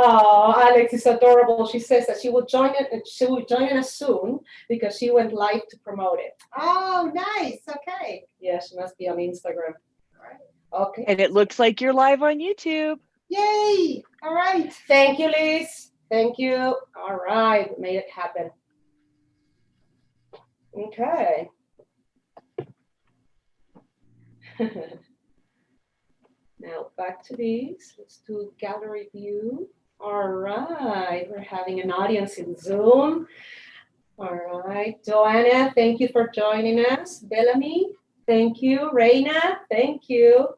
Oh, Alex is adorable. She says that she will join it. She will join us soon because she went live to promote it. Oh, nice. Okay. Yeah, she must be on Instagram. All right. Okay. And it looks like you're live on YouTube. Yay. All right. Thank you, Liz. Thank you. All right, made it happen. Okay. Now back to these. Let's do gallery view. All right, we're having an audience in Zoom. All right, Joanna, thank you for joining us. Bellamy, thank you. Reina, thank you.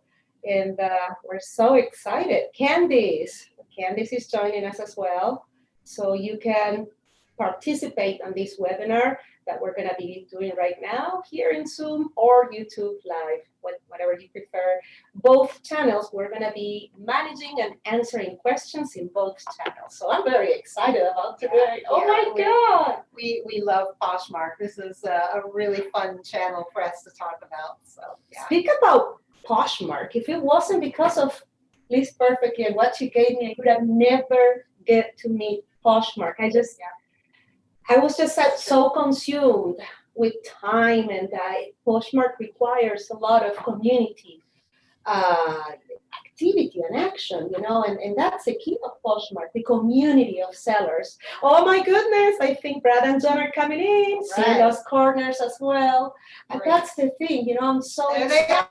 And we're so excited. Candice is joining us as well. So you can participate on this webinar that we're going to be doing right now here in Zoom or YouTube Live, whatever you prefer. Both channels, we're going to be managing and answering questions in both channels. So I'm very excited about today. Oh my God. We love Poshmark. This is a really fun channel for us to talk about. So yeah. Speak about Poshmark. If it wasn't because of Liz Perfectly and what she gave me, I would have never get to meet Poshmark. I was just so consumed with time, and Poshmark requires a lot of community activity and action, and that's the key of Poshmark, the community of sellers. Oh my goodness, I think Brad and Jon are coming in, see those corners as well. But that's the thing, I'm so excited.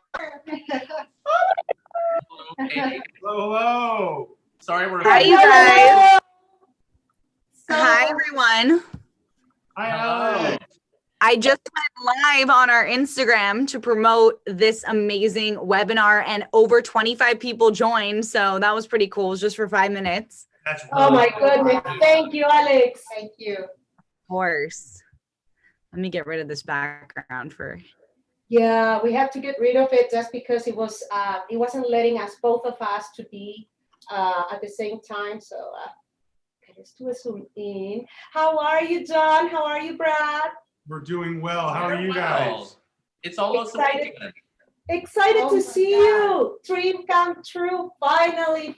Hello. Sorry, we're Hi, you guys. Hi, everyone. Hi. I just went live on our Instagram to promote this amazing webinar, and over 25 people joined. So that was pretty cool. It was just for 5 minutes. That's Oh my goodness. Thank you, Alex. Thank you. Of course. Let me get rid of this background for. Yeah, we have to get rid of it just because it wasn't letting us, both of us, to be at the same time. So let's do a zoom in. How are you, Jon? How are you, Brad? We're doing well. How are you guys? It's almost Excited. a weekend. Excited to see you. Dream come true. Finally.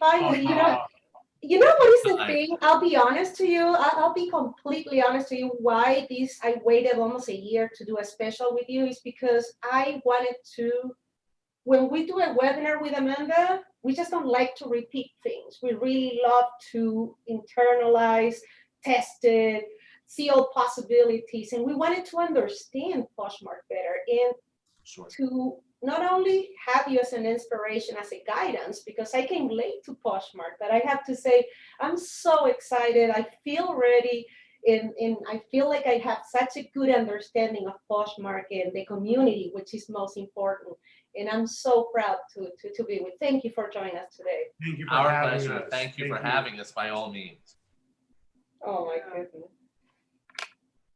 You know what is the thing? I'll be honest to you. I'll be completely honest to you. Why I waited almost a year to do a special with you is because I wanted to, when we do a webinar with Amanda, we just don't like to repeat things. We really love to internalize, test it, see all possibilities. And we wanted to understand Poshmark better and to not only have you as an inspiration, as a guidance, because I came late to Poshmark, but I have to say, I'm so excited. I feel ready. And I feel like I have such a good understanding of Poshmark and the community, which is most important. And I'm so proud to be with. Thank you for joining us today. Thank you for Our having pleasure. us. Thank you for having us, by all means. Oh my goodness.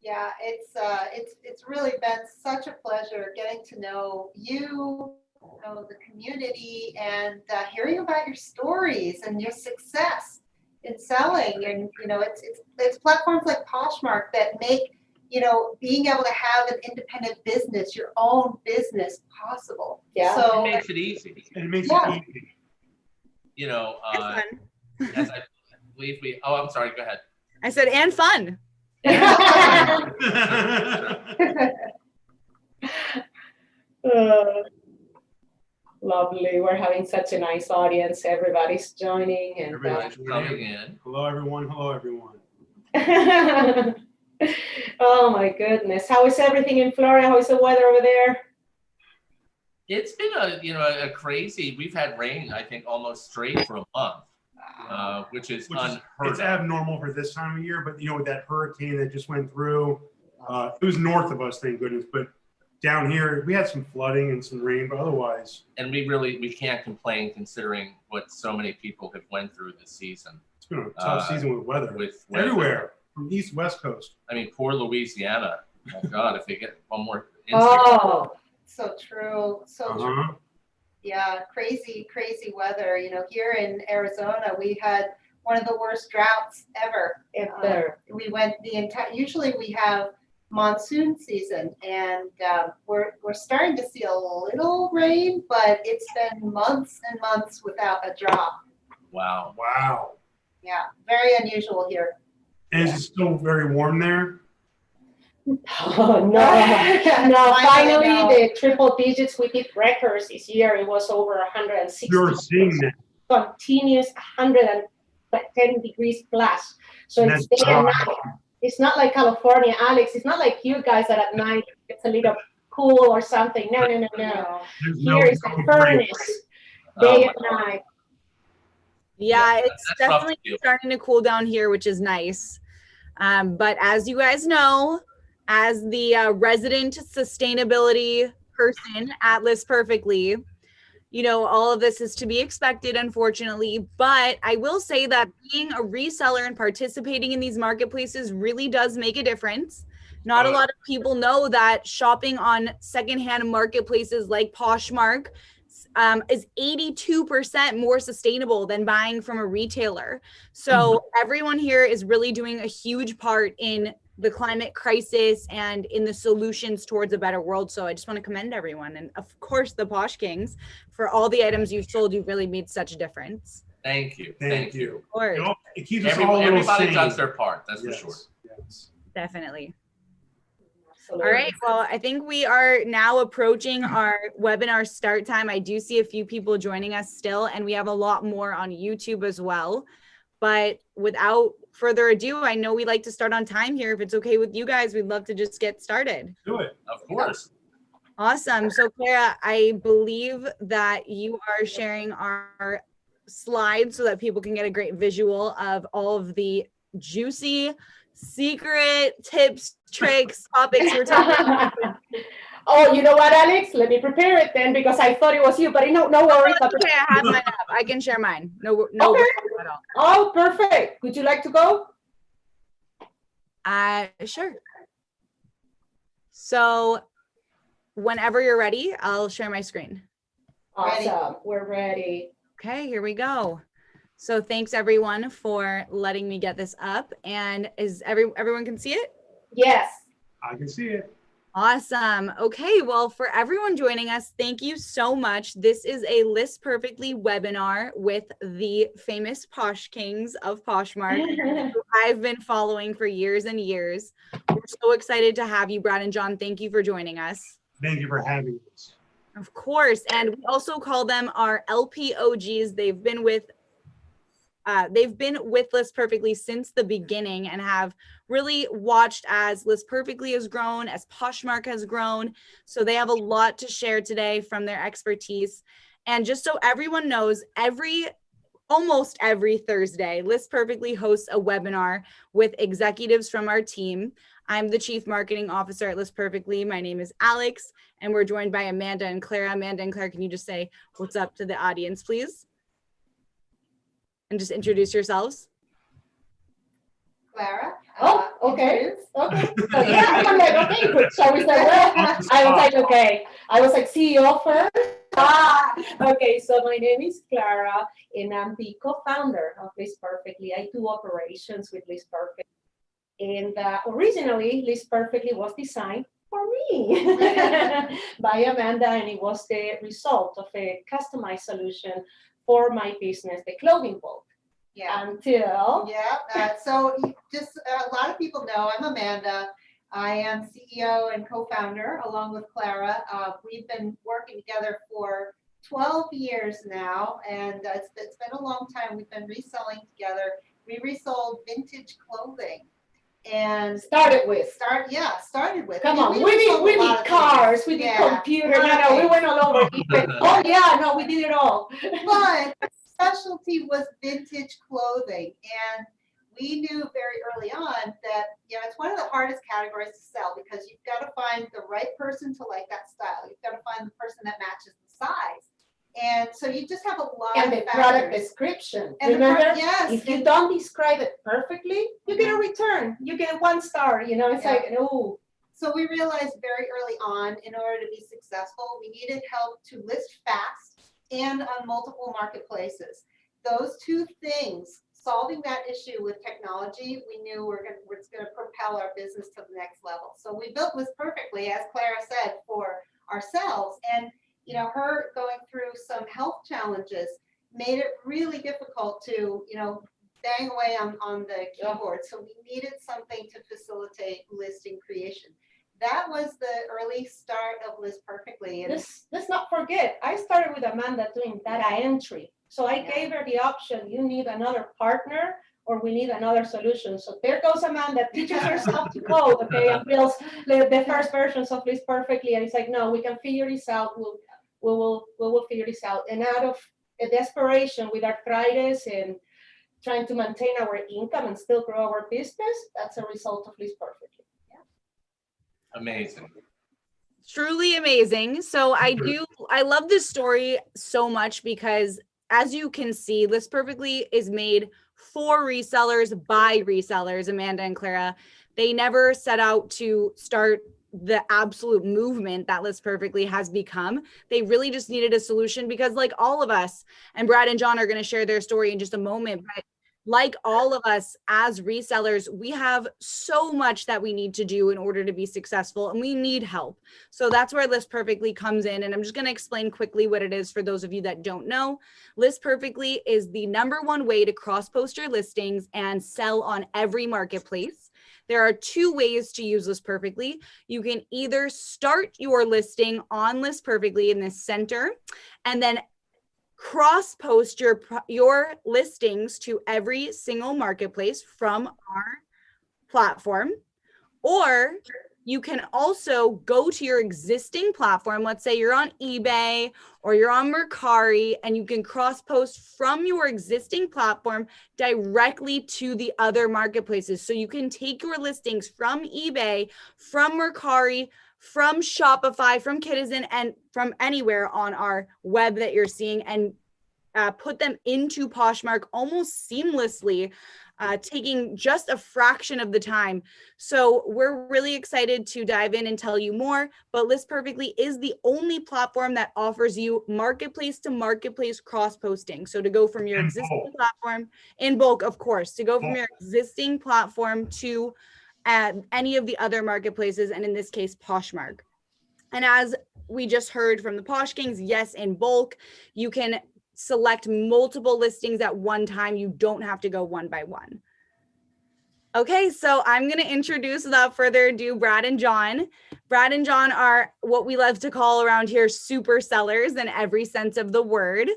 Yeah, it's really been such a pleasure getting to know you, the community, and hearing about your stories and your success in selling. And it's platforms like Poshmark that make being able to have an independent business, your own business, possible. Yeah, so It makes it easy. It makes it easy. As I believe I'm sorry. Go ahead. I said, and fun. Lovely. We're having such a nice audience. Everybody's joining. And Everybody's coming in. Hello, everyone. Hello, everyone. Oh my goodness. How is everything in Florida? How is the weather over there? It's been a crazy. We've had rain, I think, almost straight for a month, which is unheard It's of. abnormal for this time of year, but with that hurricane that just went through, it was north of us, thank goodness. But down here, we had some flooding and some rain, but otherwise. And we can't complain considering what so many people have went through this season. It's been a tough season with weather. Everywhere, from east to west coast. I mean, poor Louisiana. Oh God, if they get one more incident. Oh, so true. So true. Yeah, crazy weather. Here in Arizona, we had one of the worst droughts ever. We went usually we have monsoon season, and we're starting to see a little rain, but it's been months and months without a drop. Wow. Yeah, very unusual here. And is it still very warm there? Oh, no, finally the triple digits, we did records this year. It was over 160. You're seeing that. Continuous 110 degrees plus. So And it's that's day and hot. night. It's not like California, Alex. It's not like you guys that at night it's a little cool or something. No. There's Here is a furnace, day and night. Yeah, it's that's rough definitely to do. starting to cool down here, which is nice. But as you guys know, as the resident sustainability person at List Perfectly, you know, all of this is to be expected, unfortunately. But I will say that being a reseller and participating in these marketplaces really does make a difference. Not a lot of people know that shopping on secondhand marketplaces like Poshmark is 82% more sustainable than buying from a retailer. So everyone here is really doing a huge part in the climate crisis and in the solutions towards a better world. So I just want to commend everyone. And of course, the Posh Kings for all the items you've sold. You've really made such a difference. Thank you. Thank you. Of course. It keeps us all a little Everybody sane. does their part, that's Yes, for sure. yes. Definitely. Absolutely. All right. Well, I think we are now approaching our webinar start time. I do see a few people joining us still, and we have a lot more on YouTube as well. But without further ado, I know we like to start on time here. If it's okay with you guys, we'd love to just get started. Do it. Of course. Awesome. So Clara, I believe that you are sharing our slides so that people can get a great visual of all of the juicy secret tips, tricks, topics we're talking about. Oh, you know what, Alex? Let me prepare it then because I thought it was you, but no worries. Okay, I have mine up. I can share mine. No Okay. problem at all. Oh, perfect. Would you like to go? Sure. So whenever you're ready, I'll share my screen. Awesome. Ready. We're ready. Okay, here we go. So thanks everyone for letting me get this up. And is everyone can see it? Yes. I can see it. Awesome. Okay, well, for everyone joining us, thank you so much. This is a List Perfectly webinar with the famous Posh Kings of Poshmark, who I've been following for years and years. We're so excited to have you, Brad and Jon. Thank you for joining us. Thank you for having us. Of course. And we also call them our LPOGs. They've been with List Perfectly since the beginning and have really watched as List Perfectly has grown, as Poshmark has grown. So they have a lot to share today from their expertise. And just so everyone knows, almost every Thursday, List Perfectly hosts a webinar with executives from our team. I'm the Chief Marketing Officer at List Perfectly. My name is Alex, and we're joined by Amanda and Clara. Amanda and Clara, can you just say what's up to the audience, please? And just introduce yourselves. Clara? Oh, okay. introduce. Okay. So yeah, I'm like, okay, good. Shall we start? I was like, okay. I was like, CEO first. Okay, so my name is Clara, and I'm the co-founder of List Perfectly. I do operations with List Perfectly. And originally, List Perfectly was designed for me by Amanda, and it was the result of a customized solution for my business, the clothing bulk. Yeah. Until So just a lot of people know I'm Amanda. I am CEO and co-founder along with Clara. We've been working together for 12 years now, and it's been a long time. We've been reselling together. We resold vintage clothing. And started with. Come on, we did cars, we did computers. No, we went all over. Oh yeah, no, we did it all. But specialty was vintage clothing, and we knew very early on that it's one of the hardest categories to sell because you've got to find the right person to like that style. You've got to find the person that matches the size. And so you just have a lot and of the factors. product description. And remember, yes, if you don't describe it perfectly, you get a return. You get 1 star. It's like, oh. So we realized very early on, in order to be successful, we needed help to list fast and on multiple marketplaces. Those two things, solving that issue with technology, we knew it's going to propel our business to the next level. So we built List Perfectly, as Clara said, for ourselves. And her going through some health challenges made it really difficult to, bang away on the keyboard. So we needed something to facilitate listing creation. That was the early start of List Perfectly. And Let's not forget, I started with Amanda doing data entry. So I gave her the option, you need another partner or we need another solution. So there goes Amanda, teaches herself to code, okay, and builds the first versions of List Perfectly. And it's like, no, we can figure this out. We will figure this out. And out of a desperation with arthritis and trying to maintain our income and still grow our business, that's a result of List Perfectly. Amazing. Truly amazing. So I love this story so much because as you can see, List Perfectly is made for resellers by resellers, Amanda and Clara. They never set out to start the absolute movement that List Perfectly has become. They really just needed a solution because like all of us, and Brad and Jon are going to share their story in just a moment, but like all of us as resellers, we have so much that we need to do in order to be successful and we need help. So that's where List Perfectly comes in. And I'm just going to explain quickly what it is for those of you that don't know. List Perfectly is the #1 way to cross-post your listings and sell on every marketplace. There are 2 ways to use List Perfectly. You can either start your listing on List Perfectly in the center and then cross post your listings to every single marketplace from our platform, or you can also go to your existing platform. Let's say you're on eBay or you're on Mercari, and you can cross post from your existing platform directly to the other marketplaces. So you can take your listings from eBay, from Mercari, from Shopify, from Citizen, and from anywhere on our web that you're seeing, and put them into Poshmark almost seamlessly, taking just a fraction of the time. So we're really excited to dive in and tell you more, but List Perfectly is the only platform that offers you marketplace to marketplace cross posting. So to go from your existing platform in bulk, of course, to go from your existing platform to any of the other marketplaces, and in this case, Poshmark. And as we just heard from the Posh Kings, yes, in bulk, you can select multiple listings at one time. You don't have to go one by one. Okay, so I'm going to introduce, without further ado, Brad and Jon. Brad and Jon are what we love to call around here super sellers in every sense of the word.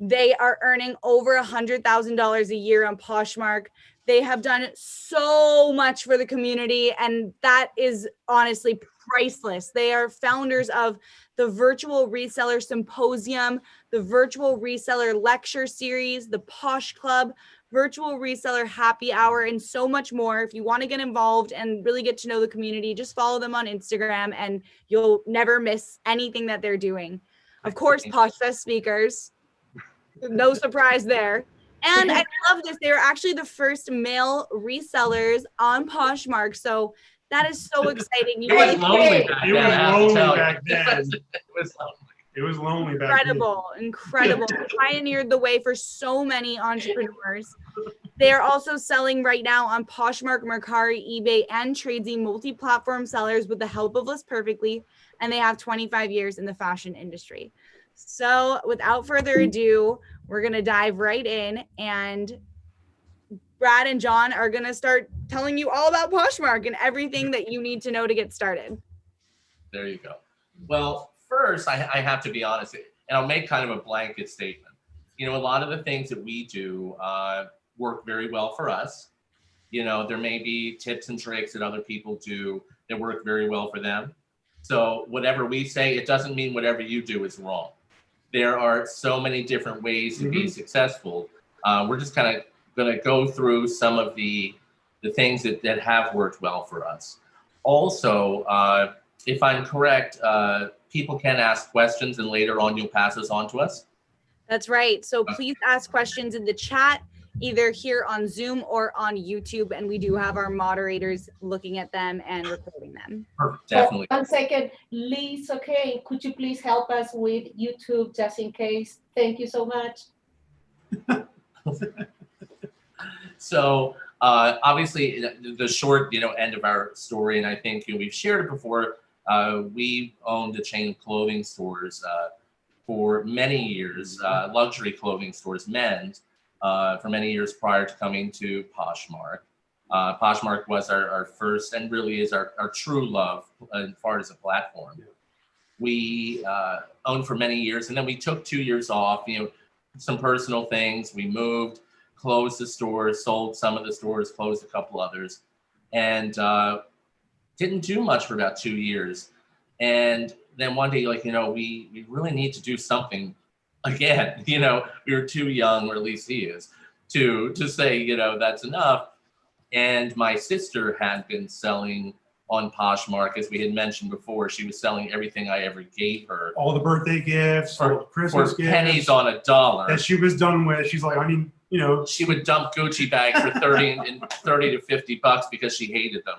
They are earning over $100,000 a year on Poshmark. They have done so much for the community, and that is honestly priceless. They are founders of the Virtual Reseller Symposium, the Virtual Reseller Lecture Series, the Posh Club, Virtual Reseller Happy Hour, and so much more. If you want to get involved and really get to know the community, just follow them on Instagram and you'll never miss anything that they're doing. Of course, Poshfest Speakers, no surprise there. And I love this. They were actually the first male resellers on Poshmark. So that is so exciting. It was lonely back then. It was lonely back then. It was lonely back then. Incredible. Pioneered the way for so many entrepreneurs. They are also selling right now on Poshmark, Mercari, eBay, and Tradesy, multi-platform sellers with the help of List Perfectly. And they have 25 years in the fashion industry. So without further ado, we're going to dive right in, and Brad and Jon are going to start telling you all about Poshmark and everything that you need to know to get started. There you go. Well, first, I have to be honest, and I'll make kind of a blanket statement. You know, a lot of the things that we do work very well for us. You know, there may be tips and tricks that other people do that work very well for them. So whatever we say, it doesn't mean whatever you do is wrong. There are so many different ways to be successful. We're just kind of going to go through some of the things that have worked well for us. Also, if I'm correct, people can ask questions and later on you'll pass those on to us. That's right. So please ask questions in the chat, either here on Zoom or on YouTube. And we do have our moderators looking at them and recording them. Perfect. Definitely. 1 second, Liz, okay, could you please help us with YouTube just in case? Thank you so much. So obviously the short, end of our story, and I think we've shared it before, we owned a chain of clothing stores for many years, luxury clothing stores, men's. for many years prior to coming to Poshmark. Poshmark was our first and really is our true love as far as a platform. Yeah. We owned for many years, and then we took 2 years off, some personal things. We moved, closed the stores, sold some of the stores, closed a couple others, and didn't do much for about 2 years. And then one day, we really need to do something again. We were too young, or at least he is, to say, that's enough. And my sister had been selling on Poshmark, as we had mentioned before. She was selling everything I ever gave her. All the birthday gifts, all the Christmas gifts. Pennies on a dollar. That she was done with. She's like, She would dump Gucci bags for 30 to $50 because she hated them.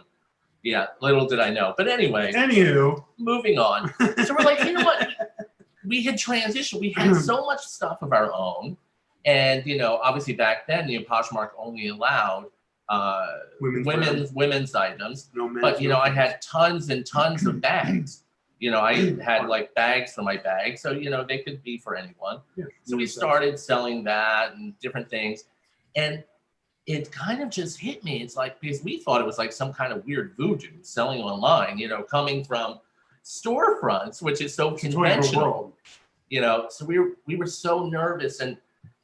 Yeah, little did I know. But anyway. Anywho. Moving on. So we're like, what? We had transitioned. We had so much stuff of our own. And, obviously back then, Poshmark only allowed women's items. No men's, but, I had tons and tons of bags. I had like bags for my bags. So, they could be for anyone. Yeah, so we started selling that and different things. And it kind of just hit me. It's like, because we thought it was like some kind of weird voodoo selling online, coming from storefronts, which is so conventional. So we were so nervous. And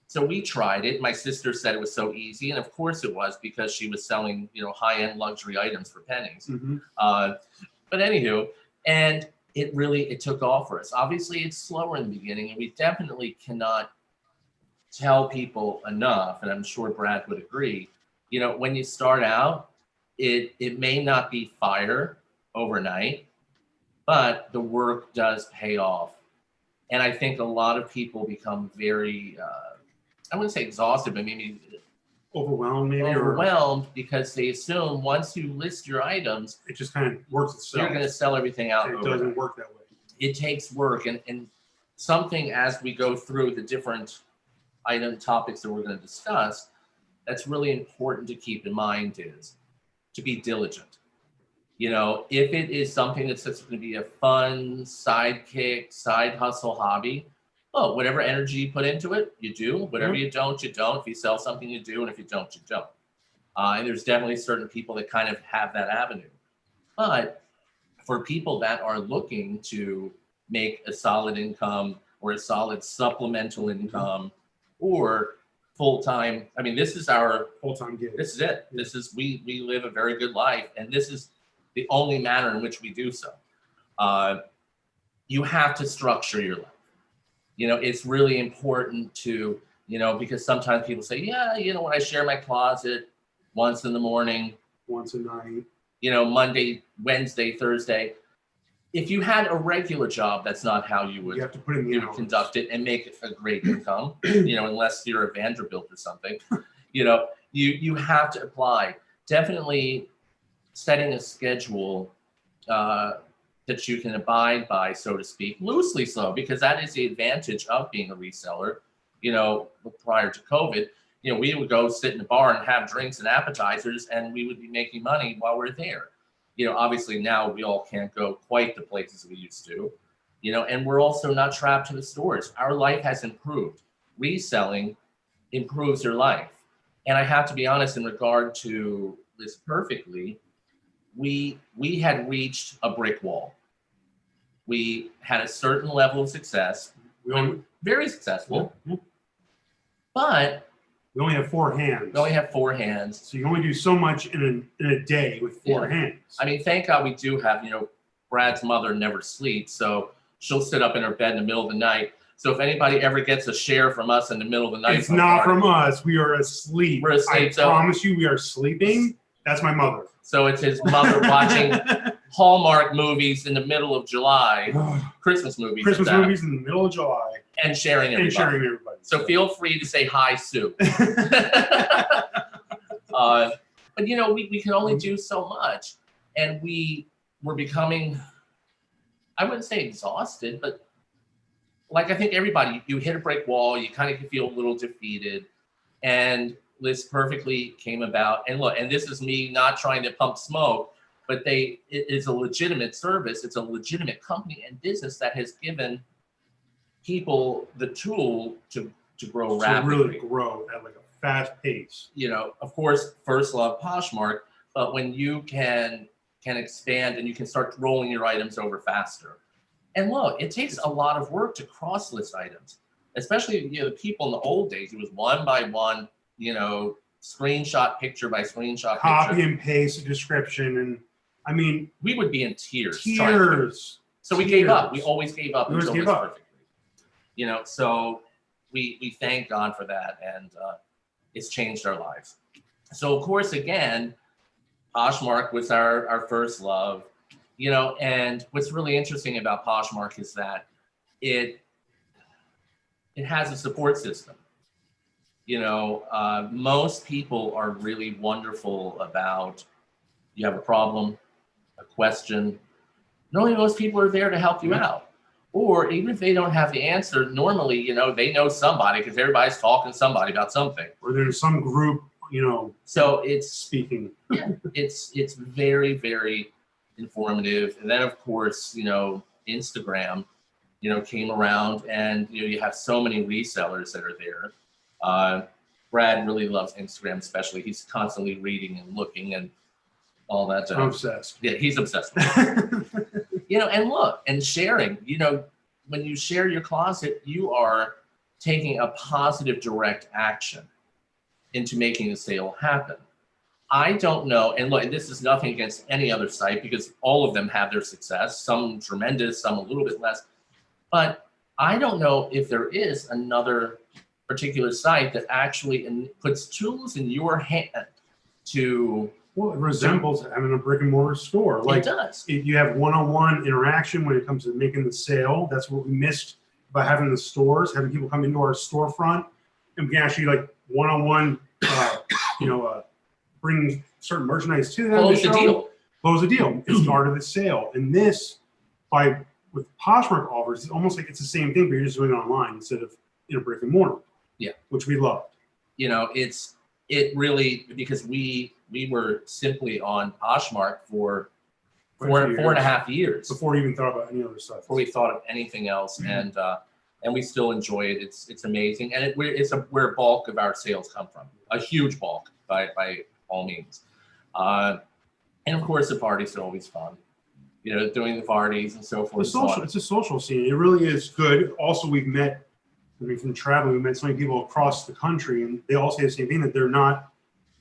so we tried it. My sister said it was so easy. And of course it was, because she was selling, high-end luxury items for pennies. Mm-hmm. But anywho, and it took off for us. Obviously it's slower in the beginning, and we definitely cannot tell people enough, and I'm sure Brad would agree, when you start out, it may not be fire overnight, but the work does pay off. And I think a lot of people become very, I wouldn't say exhausted, but maybe overwhelmed, because they assume once you list your items, it just kind of works itself. You're going to sell everything out. It doesn't work that way. It takes work, and something, as we go through the different item topics that we're going to discuss, that's really important to keep in mind is to be diligent. If it is something that's just going to be a fun sidekick, side hustle hobby, well, whatever energy you put into it, you do. Whatever you don't, you don't. If you sell something, you do. And if you don't, you don't. And there's definitely certain people that kind of have that avenue. But for people that are looking to make a solid income or a solid supplemental income or full-time, this is our full-time gig. This is it. We live a very good life, and this is the only manner in which we do so. You have to structure your life. It's really important to, because sometimes people say, when I share my closet once in the morning, once a night, Monday, Wednesday, Thursday. If you had a regular job, that's not how you would, have to put in the hours. Conduct it and make it a great income, unless you're a Vanderbilt or something. You have to apply. Definitely setting a schedule that you can abide by, so to speak, loosely so, because that is the advantage of being a reseller. Prior to COVID, we would go sit in the bar and have drinks and appetizers, and we would be making money while we're there. Obviously now we all can't go quite the places we used to, and we're also not trapped to the stores. Our life has improved. Reselling improves your life. And I have to be honest, in regard to this perfectly, we had reached a brick wall. We had a certain level of success. We were very successful, but we only have 4 hands. So you only do so much in a day with 4 hands. Thank God we do have, Brad's mother never sleeps, so she'll sit up in her bed in the middle of the night. So if anybody ever gets a share from us in the middle of the night, it's not from us. We are asleep. We're asleep. I promise you, we are sleeping. That's my mother. So it's his mother watching Hallmark movies in the middle of July, Christmas movies. Movies in the middle of July. And sharing everybody. So feel free to say hi, Sue. But we can only do so much. And we were becoming, I wouldn't say exhausted, but like I think everybody, you hit a brick wall, you kind of feel a little defeated. And List Perfectly came about. And look, and this is me not trying to pump smoke, but it is a legitimate service. It's a legitimate company and business that has given people the tool to grow rapidly. To really grow at like a fast pace. You know, of course, first love Poshmark, but when you can expand and you can start rolling your items over faster. And look, it takes a lot of work to cross list items, especially, you know, the people in the old days. It was one by one, you know, screenshot picture by screenshot Copy picture. and paste a description, and I mean, We would be in tears. So we Tears. gave up. We always gave up. We always until gave it's up. perfect. You know, so we thank God for that, and it's changed our lives. So of course, again, Poshmark was our first love, you know, and what's really interesting about Poshmark is that it has a support system. You know, most people are really wonderful about, you have a problem, a question. Normally, most people are there to help you out. Or even if they don't have the answer, normally, you know, they know somebody because everybody's talking to somebody about something. Or there's some group, you know, so it's speaking. it's very, very informative. And then of course, you know, Instagram, you know, came around, and you know, you have so many resellers that are there. Brad really loves Instagram, especially. He's constantly reading and looking and all that. I'm obsessed. Yeah, he's obsessed with it. You know, and look, and sharing, you know, when you share your closet, you are taking a positive direct action into making a sale happen. I don't know, and look, this is nothing against any other site because all of them have their success, some tremendous, some a little bit less, but I don't know if there is another particular site that actually puts tools in your hand to... Well, it resembles having a brick and mortar store. Like, it does. You have one-on-one interaction when it comes to making the sale. That's what we missed by having the stores, having people come into our storefront, and we can actually like one-on-one, you know, bring certain merchandise to them. Close the deal. Close the deal. It's part of the sale. And this, with Poshmark offers, it's almost like it's the same thing, but you're just doing it online instead of in a brick and mortar. Yeah. Which we love. You know, it really, because we were simply on Poshmark for four and a half years before we even thought about any other stuff. Before we thought of anything else, and we still enjoy it. It's amazing, and it's where a bulk of our sales come from, a huge bulk by all means. And of course, the parties are always fun. You know, doing the parties and so forth. It's a social scene. It really is good. Also, we've met. I mean, from traveling, we met so many people across the country, and they all say the same thing, that they're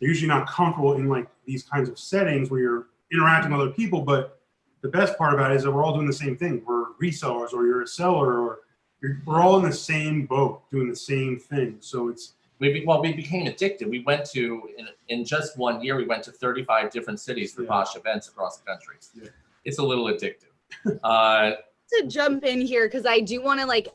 usually not comfortable in like these kinds of settings where you're interacting with other people. But the best part about it is that we're all doing the same thing. We're resellers, or you're a seller, or we're all in the same boat doing the same thing. So we became addicted. We went to, in just 1 year, we went to 35 different cities for Posh events across the country. Yeah. It's a little addictive. To jump in here, because I do want to like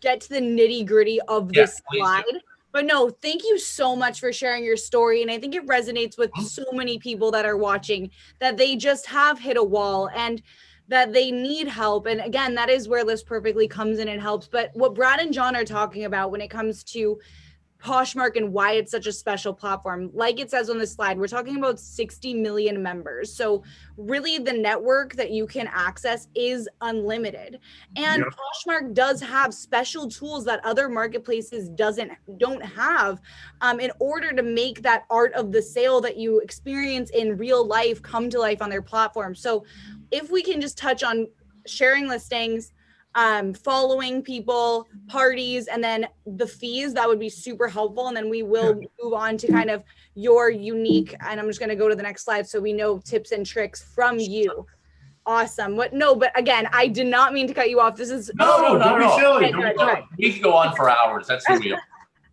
get to the nitty gritty of this slide. But no, thank you so much for sharing your story. And I think it resonates with so many people that are watching, that they just have hit a wall and that they need help. And again, that is where List Perfectly comes in and helps. But what Brad and Jon are talking about when it comes to Poshmark and why it's such a special platform, like it says on this slide, we're talking about 60 million members. So really the network that you can access is unlimited. And Poshmark does have special tools that other marketplaces don't have in order to make that art of the sale that you experience in real life come to life on their platform. So if we can just touch on sharing listings, following people, parties, and then the fees, that would be super helpful. And then we will move on to kind of your unique, and I'm just going to go to the next slide so we know tips and tricks from you. Awesome. But again, I did not mean to cut you off. This is no, not at all. Silly. Okay, we can go on for hours. That's who we are.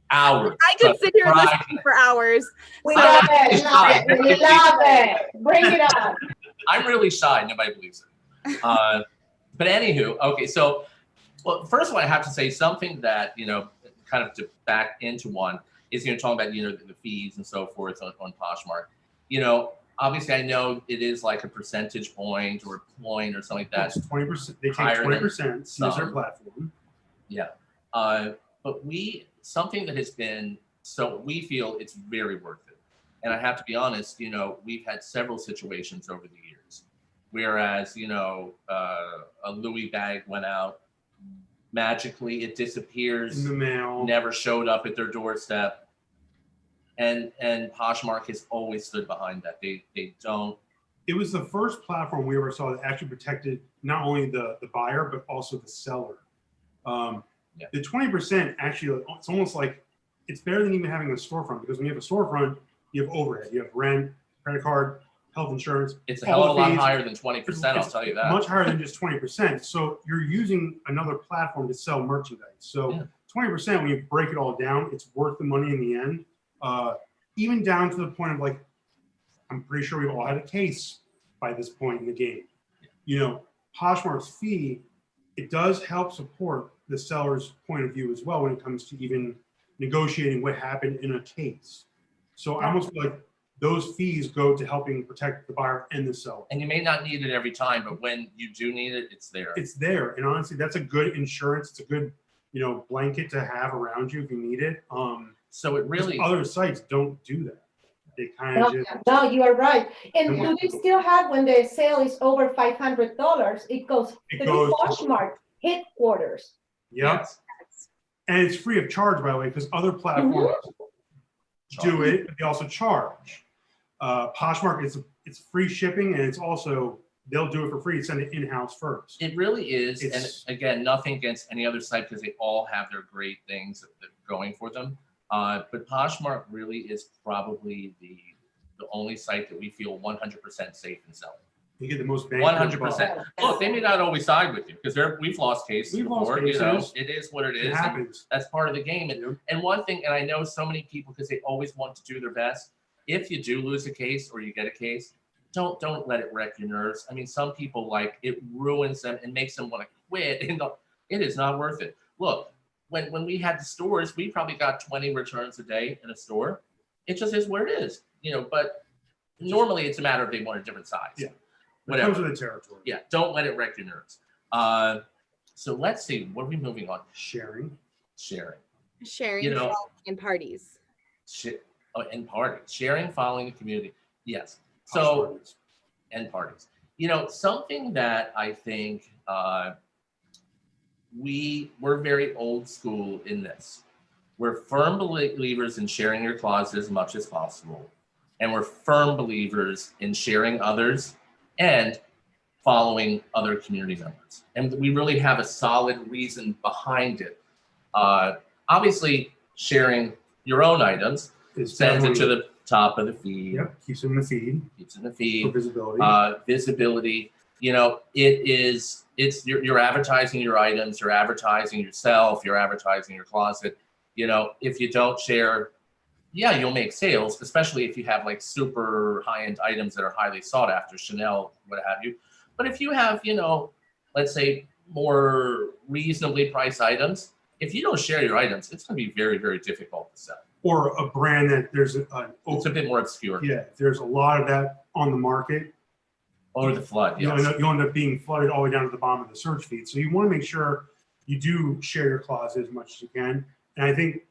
Hours. I could sit here listening for hours. We love it. We love it. Bring it on. I'm really shy. Nobody believes it. But anywho, okay, so, well, first of all, I have to say something that, you know, kind of to back into one is, you know, talking about, you know, the fees and so forth on Poshmark. You know, obviously I know it is like a percentage point or point or something like that. It's 20%. They take 20% use their platform. Yeah. But something that has been, so we feel it's very worth it. And I have to be honest, you know, we've had several situations over the years. Whereas, you know, a Louis bag went out, magically it disappears, in the mail, never showed up at their doorstep. And Poshmark has always stood behind that. They don't. It was the first platform we ever saw that actually protected not only the buyer, but also the seller. The 20% actually, it's almost like, it's better than even having a storefront, because when you have a storefront, you have overhead, you have rent, credit card, health insurance. It's a hell of a lot higher than 20%, I'll tell you that. Much higher than just 20%. So you're using another platform to sell merchandise. So 20%, when you break it all down, it's worth the money in the end. Even down to the point of like, I'm pretty sure we've all had a case by this point in the game. You know, Poshmark's fee, it does help support the seller's point of view as well when it comes to even negotiating what happened in a case. So I almost feel like those fees go to helping protect the buyer and the seller. And you may not need it every time, but when you do need it, it's there. It's there. And honestly, that's a good insurance. It's a good, you know, blanket to have around you if you need it. So it really, other sites don't do that. They kind of just, no, you are right. And do we still have, when the sale is over $500, it goes to Poshmark headquarters. Yes. And it's free of charge, by the way, because other platforms do it, but they also charge. Poshmark it's free shipping, and it's also, they'll do it for free, send it in-house first. it really is. And again, nothing against any other site, because they all have their great things going for them. But Poshmark really is probably the only site that we feel 100% safe in selling. You get the most bang. 100%. Look, they may not always side with you, because we've lost cases before. You know, it is what it is. It happens. That's part of the game. And one thing, and I know so many people, because they always want to do their best. If you do lose a case or you get a case, don't let it wreck your nerves. I mean, some people, like, it ruins them and makes them want to quit. And it is not worth it. Look, when we had the stores, we probably got 20 returns a day in a store. It just is where it is, you know. But normally it's a matter of they want a different size. Yeah. Whatever. It comes with the territory. Yeah, don't let it wreck your nerves. So let's see, what are we moving on? Sharing. Sharing, You know, in parties. And parties. Sharing, following the community. Yes. So, and parties. You know, something that I think we're very old school in this. We're firm believers in sharing your closet as much as possible. And we're firm believers in sharing others and following other community members. And we really have a solid reason behind it. Obviously, sharing your own items sends it to the top of the feed. Yep, keeps it in the feed. Keeps it in the feed. For visibility. Visibility. You know, you're advertising your items, you're advertising yourself, you're advertising your closet. You know, if you don't share, yeah, you'll make sales, especially if you have like super high-end items that are highly sought after, Chanel, what have you. But if you have, you know, let's say more reasonably priced items, if you don't share your items, it's going to be very, very difficult to sell. Or a brand that there's it's a bit more obscure. Yeah, there's a lot of that on the market. Or the flood, yes. You'll end up being flooded all the way down to the bottom of the search feed. So you want to make sure you do share your closet as much as you can. And I think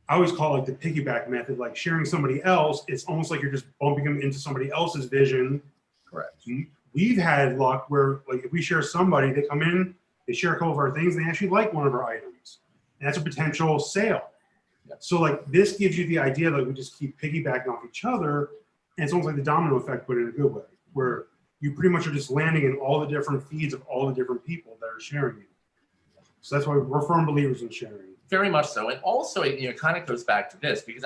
I always call it like the piggyback method, like sharing somebody else. It's almost like you're just bumping them into somebody else's vision. Correct. We've had luck where, like, if we share somebody, they come in, they share a couple of our things, and they actually like one of our items. And that's a potential sale. Yeah. So like this gives you the idea that we just keep piggybacking off each other. And it's almost like the domino effect, but in a good way, where you pretty much are just landing in all the different feeds of all the different people that are sharing it. So that's why we're firm believers in sharing. Very much so. And also, you know, it kind of goes back to this, because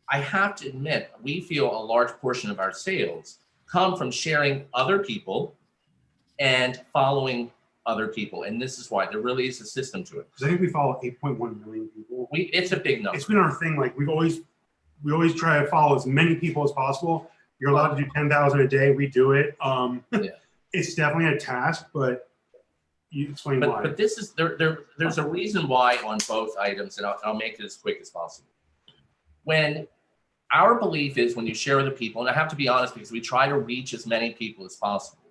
I have to admit, we feel a large portion of our sales come from sharing other people and following other people. And this is why there really is a system to it. Because I think we follow 8.1 million people. It's a big number. It's been our thing. Like we always try to follow as many people as possible. You're allowed to do 10,000 a day. We do it. Yeah. It's definitely a task, but you explain why. But this is there's a reason why on both items, and I'll make it as quick as possible. When our belief is when you share with the people, and I have to be honest because we try to reach as many people as possible.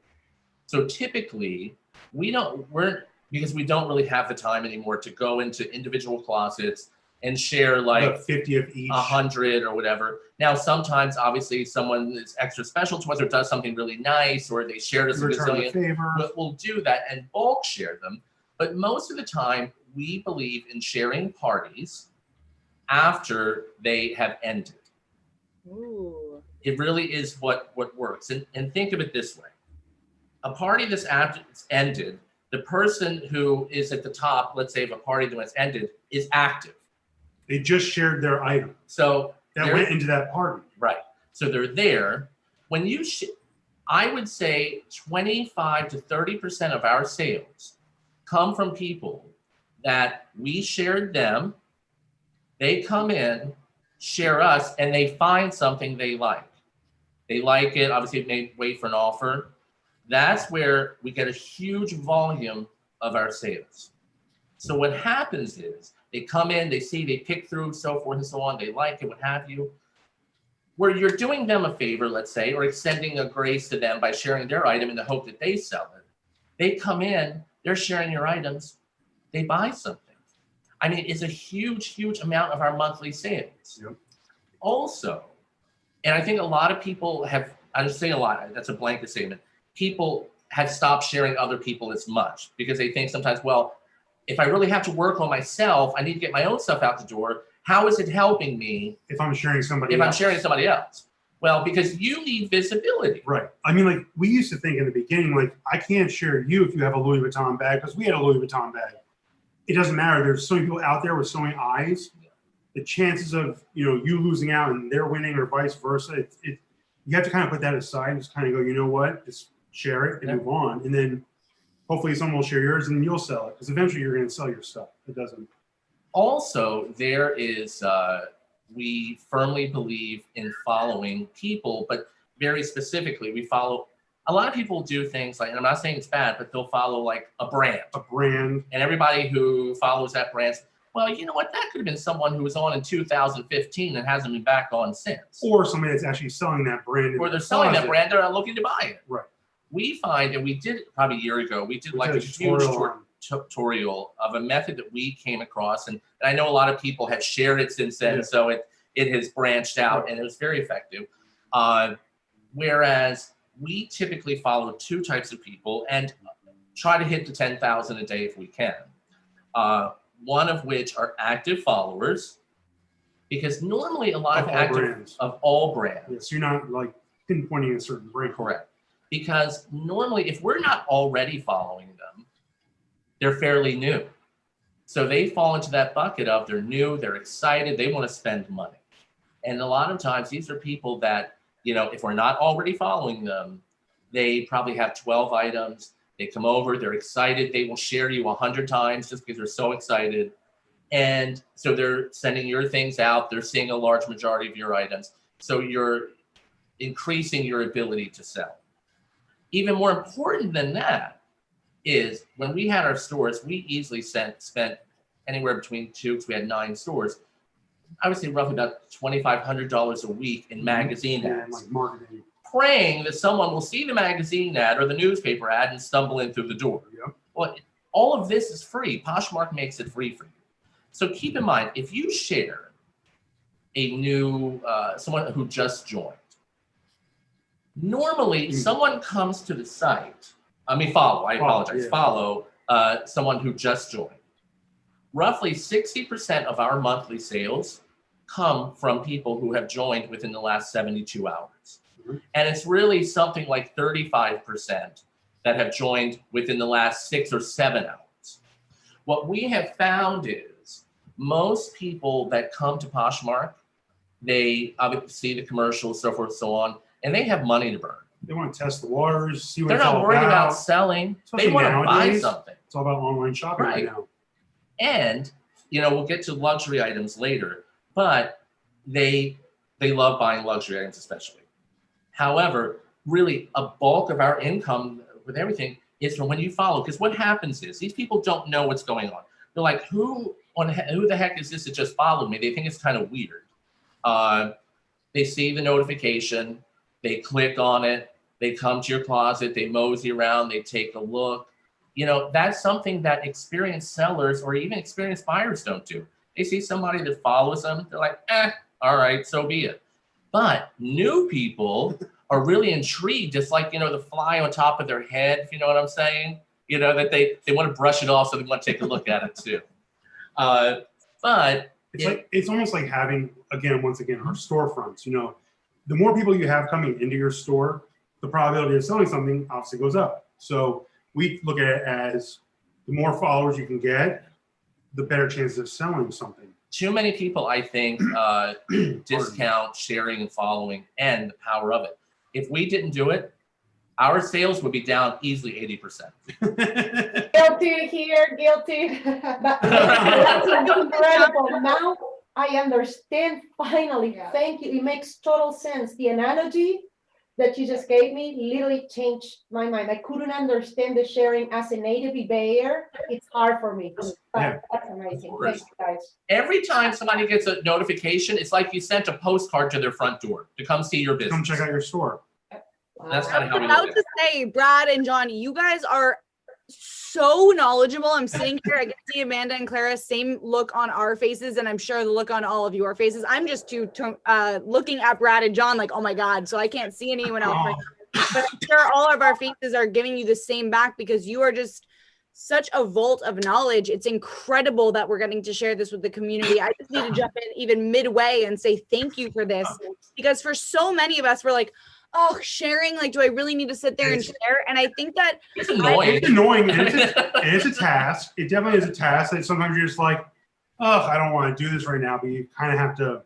So typically because we don't really have the time anymore to go into individual closets and share like 50 of each, 100 or whatever. Now, sometimes obviously someone is extra special to us or does something really nice, or they shared us a gazillion, but we'll do that and bulk share them. But most of the time we believe in sharing parties after they have ended. Ooh. It really is what works. And think of it this way. A party that's ended, the person who is at the top, let's say, of a party that's ended, is active. They just shared their item. So that went into that party. Right. So they're there. When you, I would say 25 to 30% of our sales come from people that we shared them. They come in, share us, and they find something they like. They like it. Obviously, it may wait for an offer. That's where we get a huge volume of our sales. So what happens is they come in, they see, they pick through, so forth and so on. They like it, what have you. Where you're doing them a favor, let's say, or extending a grace to them by sharing their item in the hope that they sell it. They come in, they're sharing your items, they buy something. I mean, it's a huge, huge amount of our monthly sales. Yep. Also, and I think a lot of people have, I'm just saying a lot, that's a blanket statement. People have stopped sharing other people as much because they think sometimes, well, if I really have to work on myself, I need to get my own stuff out the door. How is it helping me if I'm sharing somebody else? I'm sharing somebody else? Well, because you need visibility. Right. I mean, like, we used to think in the beginning, like, I can't share you if you have a Louis Vuitton bag, because we had a Louis Vuitton bag. It doesn't matter. There's so many people out there with so many eyes. The chances of, you know, you losing out and they're winning or vice versa, you have to kind of put that aside and just kind of go, you know what, just share it and move on. And then hopefully someone will share yours and you'll sell it, because eventually you're going to sell your stuff. It doesn't. Also, there is, we firmly believe in following people, but very specifically, we follow, a lot of people do things like, and I'm not saying it's bad, but they'll follow like a brand. A brand. And everybody who follows that brand, well, you know what, that could have been someone who was on in 2015 and hasn't been back on since. Or somebody that's actually selling that brand. Or they're selling that brand, they're not looking to buy it. Right. We find, and we did probably a year ago, we did like a huge tutorial of a method that we came across, and I know a lot of people have shared it since then, so it has branched out, and it was very effective. Whereas we typically follow two types of people and try to hit the 10,000 a day if we can. One of which are active followers, because normally a lot of active of all brands. Yeah, so you're not like pinpointing a certain brand. Correct. Because normally, if we're not already following them, they're fairly new. So they fall into that bucket of they're new, they're excited, they want to spend money. And a lot of times, these are people that, you know, if we're not already following them, they probably have 12 items. They come over, they're excited. They will share you 100 times just because they're so excited. And so they're sending your things out. They're seeing a large majority of your items. So you're increasing your ability to sell. Even more important than that is when we had our stores, we easily spent anywhere between because we had 9 stores, I would say roughly about $2,500 a week in magazine ads. Like marketing. Praying that someone will see the magazine ad or the newspaper ad and stumble in through the door. Yep. Well, all of this is free. Poshmark makes it free for you. So keep in mind, if you share a new, someone who just joined, normally someone comes to the site, follow someone who just joined. Roughly 60% of our monthly sales come from people who have joined within the last 72 hours. And it's really something like 35% that have joined within the last 6 or 7 hours. What we have found is most people that come to Poshmark, they obviously see the commercials, so forth, so on, and they have money to burn. They want to test the waters, see what They're it's all not worried about selling. Especially they want nowadays, to buy something. It's all about online shopping right now. And, you know, we'll get to luxury items later, but they love buying luxury items especially. However, really a bulk of our income with everything is from when you follow, because what happens is these people don't know what's going on. They're like, who the heck is this that just followed me? They think it's kind of weird. They see the notification, they click on it, they come to your closet, they mosey around, they take a look. You know, that's something that experienced sellers or even experienced buyers don't do. They see somebody that follows them, they're like, all right, so be it. But new people are really intrigued, just like, you know, the fly on top of their head, if you know what I'm saying, you know, that they want to brush it off, so they want to take a look at it too. But it's almost like having, once again, our storefronts, you know, the more people you have coming into your store, the probability of selling something obviously goes up. So we look at it as the more followers you can get, the better chances of selling something. Too many people, I think, discount sharing and following and the power of it. If we didn't do it, our sales would be down easily 80%. Guilty here, guilty. But that's incredible. Now I understand finally. Yeah. Thank you. It makes total sense. The analogy that you just gave me literally changed my mind. I couldn't understand the sharing as a native eBayer. It's hard for me. But Yeah. that's amazing. Of Thank course. you, guys. Every time somebody gets a notification, it's like you sent a postcard to their front door to come see your business. Come check out your store. That's kind of how we About look at to it. say, Brad and Jon, you guys are so knowledgeable. I'm sitting here, I can see Amanda and Clara, same look on our faces, and I'm sure the look on all of your faces. I'm just looking at Brad and Jon like, oh my God, so I can't see anyone else right now. But I'm sure all of our faces are giving you the same back because you are just such a vault of knowledge. It's incredible that we're getting to share this with the community. I just need to jump in even midway and say thank you for this, because for so many of us, we're like, oh, sharing, like, do I really need to sit there and share? And I think that It's annoying. It's annoying. It is a task. It definitely is a task that sometimes you're just like, oh, I don't want to do this right now, but you kind of have to.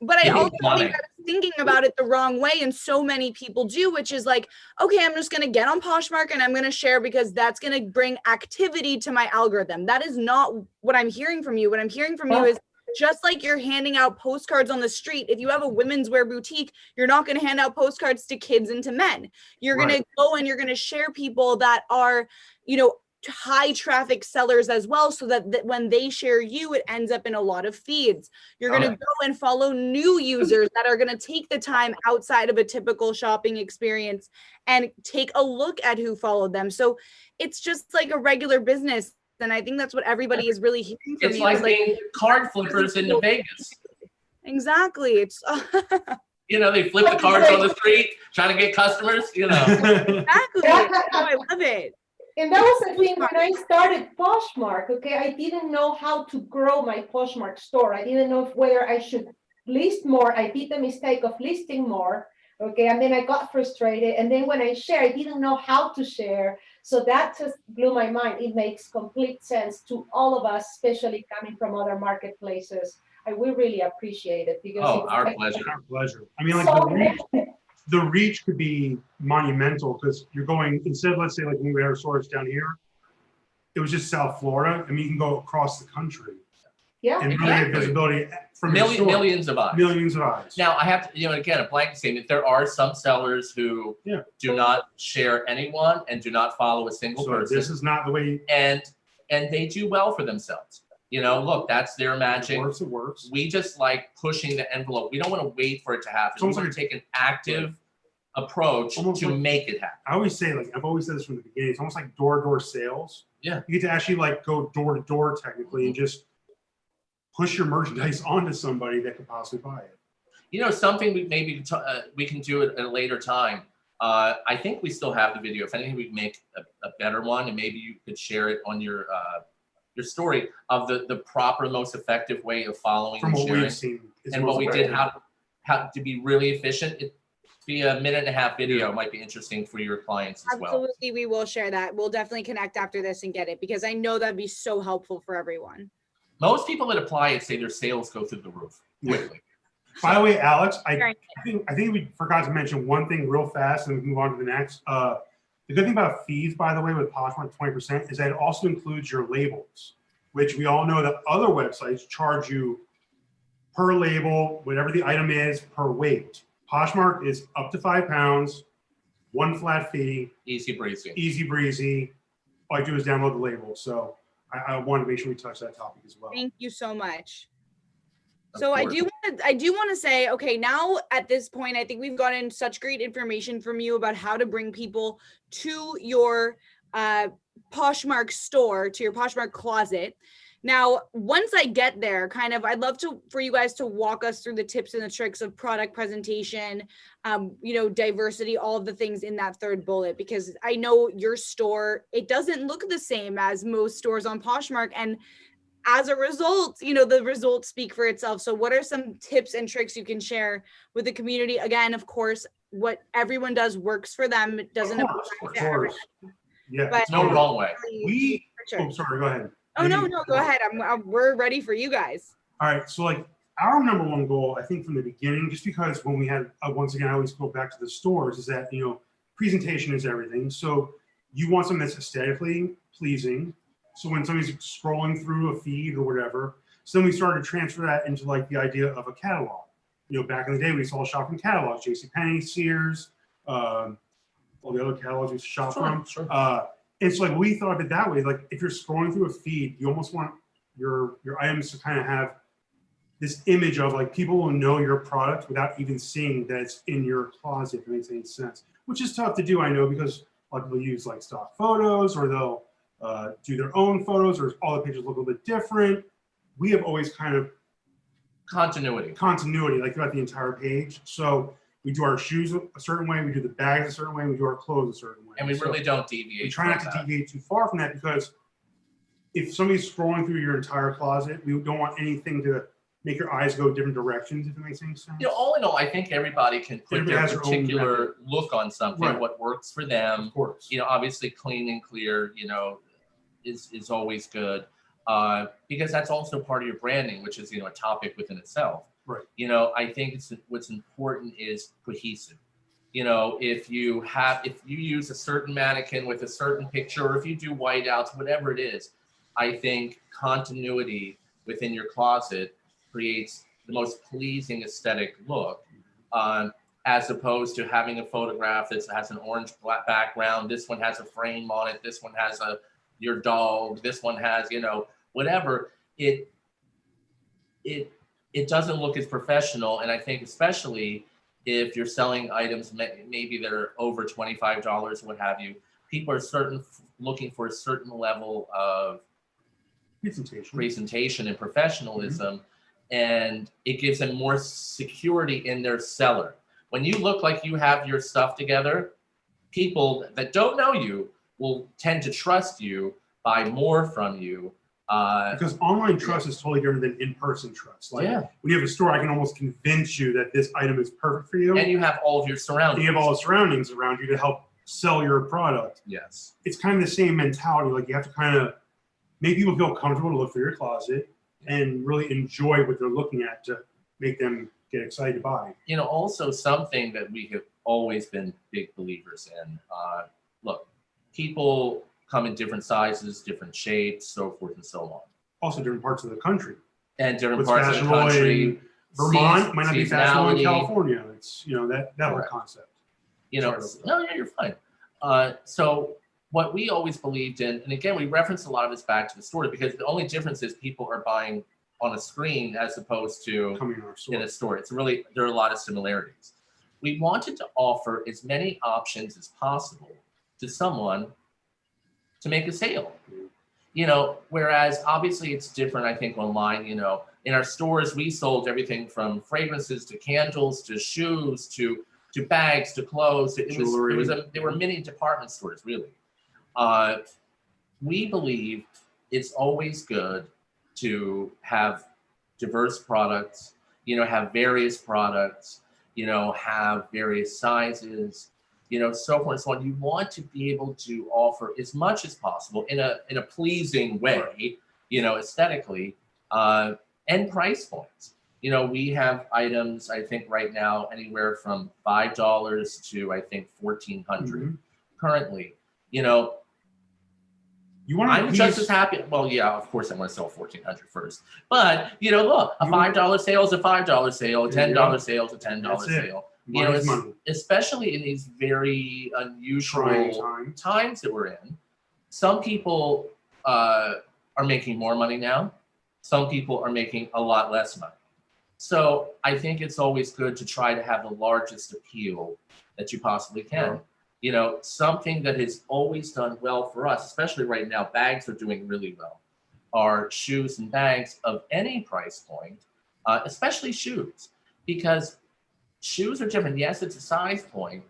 But I Getting also money. think that I'm thinking about it the wrong way, and so many people do, which is like, okay, I'm just going to get on Poshmark and I'm going to share because that's going to bring activity to my algorithm. That is not what I'm hearing from you. What I'm hearing from you is just like you're handing out postcards on the street. If you have a women's wear boutique, you're not going to hand out postcards to kids and to men. You're going to go and you're going to share people that are, you know, high traffic sellers as well, so that when they share you, it ends up in a lot of feeds. You're going to go and follow new users that are going to take the time outside of a typical shopping experience and take a look at who followed them. So it's just like a regular business. And I think that's what everybody is really hearing from It's you. like being card flippers in Vegas. Exactly. It's You know, they flip the cards on the street, trying to get customers, you know. exactly. Oh, I love it. And that was the thing when I started Poshmark, okay? I didn't know how to grow my Poshmark store. I didn't know whether I should list more. I did the mistake of listing more, okay? And then I got frustrated. And then when I share, I didn't know how to share. So that just blew my mind. It makes complete sense to all of us, especially coming from other marketplaces. We really appreciate it because Our pleasure. Our pleasure. I mean, like so the reach could be monumental because you're going, instead of, let's say, like when we had our stores down here, it was just South Florida. I mean, you can go across the country yeah. and really get visibility from your store. Millions of eyes. Millions of eyes. Now, I have to, you know, again, a blanket statement. There are some sellers who do not share anyone and do not follow a single person. This is not the way. And they do well for themselves. You know, look, that's their magic. It works. We just like pushing the envelope. We don't want to wait for it to happen. We want to take an active approach to make it happen. I always say, like, I've always said this from the beginning, it's almost like door-to-door sales. Yeah. You get to actually like go door-to-door technically and just push your merchandise onto somebody that could possibly buy it. You know, something we maybe we can do at a later time. I think we still have the video. If anything, we can make a better one, and maybe you could share it on your story of the proper, most effective way of following From and what sharing. we've seen. And what we did, how to be really efficient. It'd be a 1.5-minute video. It might be interesting for your clients as well. Absolutely, we will share that. We'll definitely connect after this and get it, because I know that'd be so helpful for everyone. Most people that apply it say their sales go through the roof quickly. By the way, Alex, I think we forgot to mention one thing real fast, and we can move on to the next. The good thing about fees, by the way, with Poshmark 20% is that it also includes your labels, which we all know that other websites charge you per label, whatever the item is, per weight. Poshmark is up to 5 pounds, one flat fee. Easy breezy. Easy breezy. All I do is download the label. So I want to make sure we touch that topic as well. Thank you so much. Of So I course. do want to say, okay, now at this point, I think we've gotten such great information from you about how to bring people to your Poshmark store, to your Poshmark closet. Now, once I get there, kind of, I'd love for you guys to walk us through the tips and the tricks of product presentation, you know, diversity, all of the things in that third bullet, because I know your store, it doesn't look the same as most stores on Poshmark. And as a result, the results speak for itself. So what are some tips and tricks you can share with the community? Again, of course, what everyone does works for them. It doesn't Of apply course, to of everyone. course. Yeah, But it's No totally- wrong way. We, Sure. oh, sorry, go ahead. Oh, no, go ahead. We're ready for you guys. All right, so like our number one goal, I think from the beginning, just because when we had, once again, I always go back to the stores, is that, presentation is everything. So you want something that's aesthetically pleasing. So when somebody's scrolling through a feed or whatever, so then we started to transfer that into like the idea of a catalog. Back in the day, we saw shopping catalogs, JCPenney, Sears, all the other catalogs we shop from. Sure. It's like we thought of it that way. Like if you're scrolling through a feed, you almost want your items to kind of have this image of like people will know your product without even seeing that it's in your closet, if it makes any sense. Which is tough to do, I know, because a lot of people use like stock photos, or they'll do their own photos, or all the pages look a little bit different. We have always kind of Continuity. like throughout the entire page. So we do our shoes a certain way, we do the bags a certain way, we do our clothes a certain way. And we So really don't deviate. we try not from to that. deviate too far from that, because if somebody's scrolling through your entire closet, we don't want anything to make your eyes go different directions, if it makes any sense. All in all, I think everybody can put Everybody their has their own particular method. look on something, Right. what works for them. Of course. Obviously clean and clear, is always good. Because that's also part of your branding, which is, a topic within itself. Right. I think what's important is cohesive. If you use a certain mannequin with a certain picture, or if you do whiteouts, whatever it is, I think continuity within your closet creates the most pleasing aesthetic look, as opposed to having a photograph that has an orange background. This one has a frame on it. This one has your dog. This one has, whatever. It doesn't look as professional. And I think especially if you're selling items maybe that are over $25, what have you, people are looking for a certain level of presentation and professionalism, and it gives them more security in their seller. When you look like you have your stuff together, people that don't know you will tend to trust you, buy more from you. Because online trust is totally different than in-person trust. Like when you have a store, I can almost convince you that this item is perfect for you. And you have all of your surroundings. You have all the surroundings around you to help sell your product. Yes. It's kind of the same mentality. Like you have to kind of make people feel comfortable to look through your closet and really enjoy what they're looking at to make them get excited to buy. Also something that we have always been big believers in. Look, people come in different sizes, different shapes, so forth and so on. Also different parts of the country. And different What's parts of the fashionable country. in Vermont might not be fashionable in seasonality. California. It's, that whole Correct. concept. No, you're fine. So what we always believed in, and again, we reference a lot of this back to the store, because the only difference is people are buying on a screen as opposed to Coming in our store. in a store. There are a lot of similarities. We wanted to offer as many options as possible to someone to make a sale. Whereas obviously it's different, I think, online. In our stores, we sold everything from fragrances to candles to shoes to bags to clothes. There were many department stores, really. We believe it's always good to have diverse products, have various products, have various sizes, so forth and so on. You want to be able to offer as much as possible in a pleasing way, aesthetically, and price points. We have items, I think right now, anywhere from $5 to I think $1,400 currently. I'm just as happy. Well, yeah, of course I want to sell $1,400 first. But look, a $5 sale is a $5 sale, a $10 sale is a $10 sale. Especially in these very unusual times that we're in. Some people are making more money now. Some people are making a lot less money. So I think it's always good to try to have the largest appeal that you possibly can. Something that has always done well for us, especially right now, bags are doing really well, are shoes and bags of any price point, especially shoes, because shoes are different. Yes, it's a size point,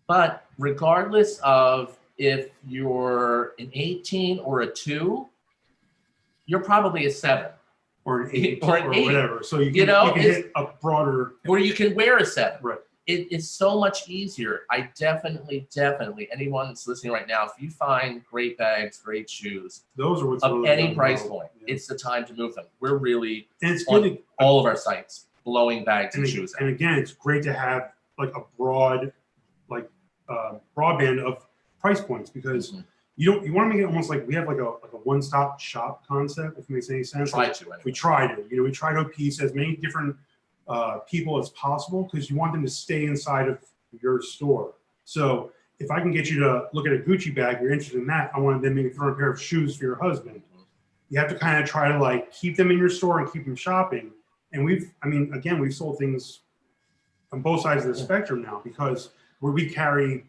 but regardless of if you're an 18 or a 2, you're probably a 7. or an 8 Or an 8. whatever. So you know, can hit a broader. Or you can wear a 7. Right. It's so much easier. I definitely, anyone that's listening right now, if you find great bags, great shoes Those are what's of really any done price well. point, Yeah. it's the time to move them. We're really And it's on good to, all of our sites blowing bags and and, shoes and out. again, it's great to have like a broad, like broadband of price points because Mhm. you want to make it almost like we have like a one-stop shop concept, if it makes any sense. Try Like, to anyway. we tried it. We tried to appease as many different people as possible because you want them to stay inside of your store. So if I can get you to look at a Gucci bag, you're interested in that, I want to then maybe throw a pair of shoes for your husband. You have to kind of try to like keep them in your store and keep them shopping. And we've sold things on both sides of the spectrum now because where we carry,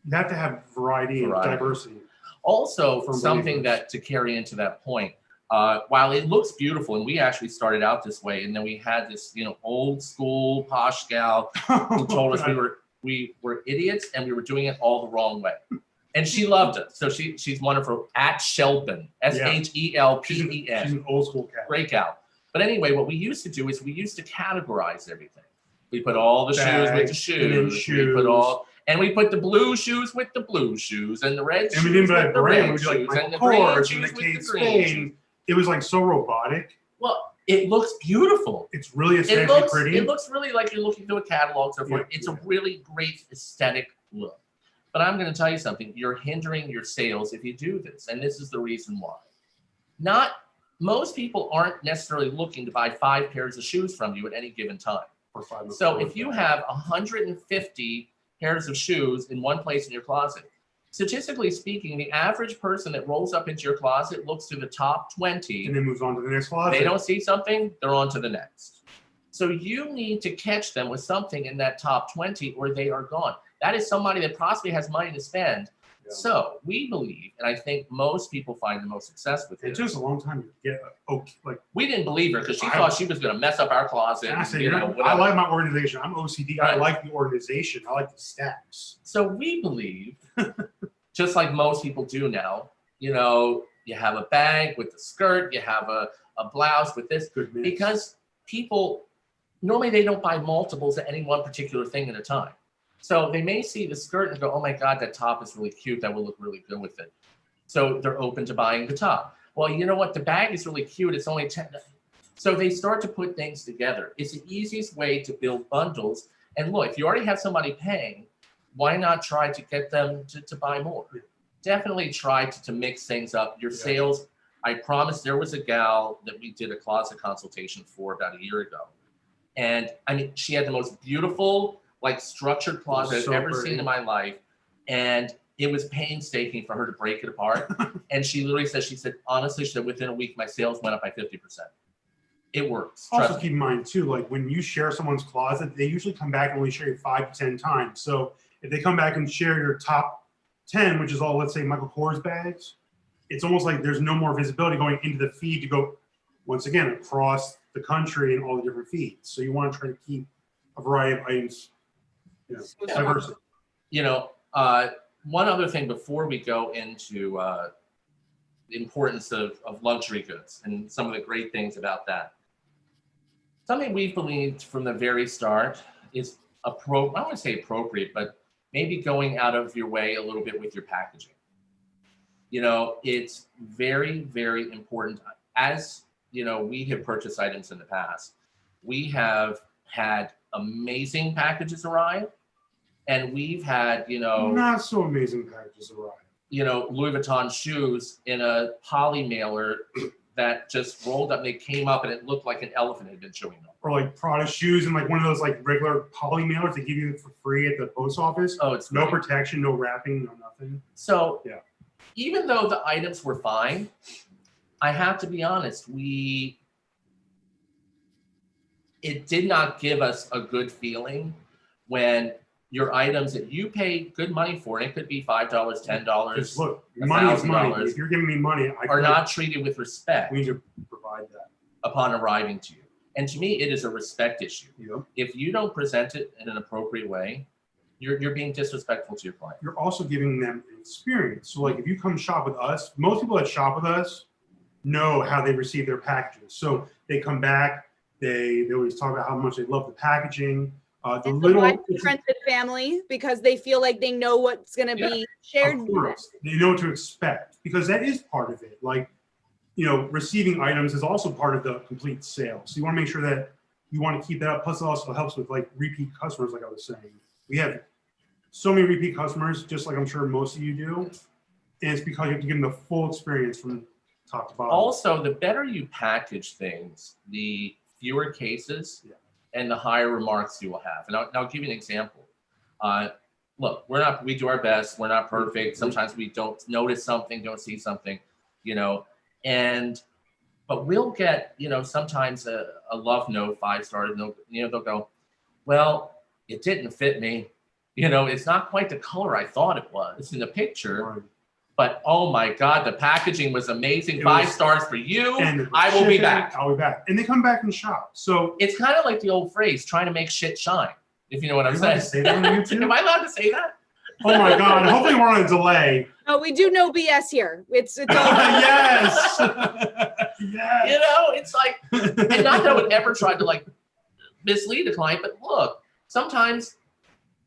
you have to have variety and diversity. Also, From something believers. that to carry into that point, while it looks beautiful, and we actually started out this way, and then we had this, old school posh gal who told us we were idiots and we were doing it all the wrong way. And she loved it. So she's wonderful at Shelpen, Shelpen. She's an old school cat. Great gal. But anyway, what we used to do is we used to categorize everything. We put all the shoes with the shoes. We put the blue shoes with the blue shoes and the red shoes with the red shoes and the green shoes with the green shoes. It was like so robotic. Well, it looks beautiful. It's really aesthetically pretty. It looks really like you're looking through a catalog. So forth. It's a really great aesthetic look. But I'm going to tell you something. You're hindering your sales if you do this. And this is the reason why. Most people aren't necessarily looking to buy 5 pairs of shoes from you at any given time. So if you have 150 pairs of shoes in one place in your closet, statistically speaking, the average person that rolls up into your closet looks to the top 20 and then moves on to the next closet. They don't see something, they're on to the next. So you need to catch them with something in that top 20 or they are gone. That is somebody that possibly has money to spend. Yeah. So we believe, and I think most people find the most success with it. It took us a long time to get we didn't believe her because she thought she was going to mess up our closet. I like my organization. I'm OCD. Right. I like the organization. I like the stacks. So we believe, just like most people do now, you have a bag with the skirt, you have a blouse with this, because people, normally they don't buy multiples of any one particular thing at a time. So they may see the skirt and go, oh my God, that top is really cute. That will look really good with it. So they're open to buying the top. Well, you know what? The bag is really cute. It's only 10. So they start to put things together. It's the easiest way to build bundles. And look, if you already have somebody paying, why not try to get them to buy more? Definitely try to mix things up. Your sales, I promise there was a gal that we did a closet consultation for about a year ago. And I mean, she had the most beautiful, structured closet I've ever seen in my life. And it was painstaking for her to break it apart. And she literally said, honestly, within a week, my sales went up by 50%. It works. Also keep in mind too, when you share someone's closet, they usually come back and only share you 5 to 10 times. So if they come back and share your top 10, which is all, let's say, Michael Kors bags, it's almost like there's no more visibility going into the feed to go, once again, across the country and all the different feeds. So you want to try to keep a variety of items, diversity. One other thing before we go into the importance of luxury goods and some of the great things about that. Something we've believed from the very start is I don't want to say appropriate, but maybe going out of your way a little bit with your packaging. It's very, very important. As we have purchased items in the past. We have had amazing packages arrive, and we've had, not so amazing packages arrive. Louis Vuitton shoes in a poly mailer that just rolled up and they came up and it looked like an elephant had been chewing them. Or Prada shoes and one of those regular poly mailers they give you for free at the post office. Oh, it's no great. Protection, no wrapping, no nothing. So even though the items were fine, I have to be honest, it did not give us a good feeling when your items that you pay good money for, and it could be $5, $10. Look, money is money. If you're giving me money, are not treated with respect. We need to provide that upon arriving to you. And to me, it is a respect issue. Yep. If you don't present it in an appropriate way, you're being disrespectful to your client. You're also giving them an experience. So if you come shop with us, most people that shop with us, know how they receive their packages. So they come back, they always talk about how much they love the packaging. Friends and family, because they feel like they know what's going to be shared. Of course, they know what to expect, because that is part of it. Like, you know, receiving items is also part of the complete sale. So you want to make sure that you want to keep that up. Plus, it also helps with like repeat customers, like I was saying. We have so many repeat customers, just like I'm sure most of you do. And it's because you have to give them the full experience from top to bottom. Also, the better you package things, the fewer cases and the higher remarks you will have. And I'll give you an example. Look, we do our best. We're not perfect. Sometimes we don't notice something, don't see something, you know, but we'll get, you know, sometimes a love note, 5-star note, you know, they'll go, well, it didn't fit me. You know, it's not quite the color I thought it was in the picture. Right. But oh my God, the packaging was amazing. 5 stars for you. And I will be back. I'll be back. And they come back and shop. So it's kind of like the old phrase, trying to make shit shine, if you know what I'm saying. Say that on YouTube? Am I allowed to say that? Oh my God. Hopefully we're on a delay. No, we do no BS here. It's all Yes. Yes. You know, it's like, and not that I would ever try to like mislead the client, but look, sometimes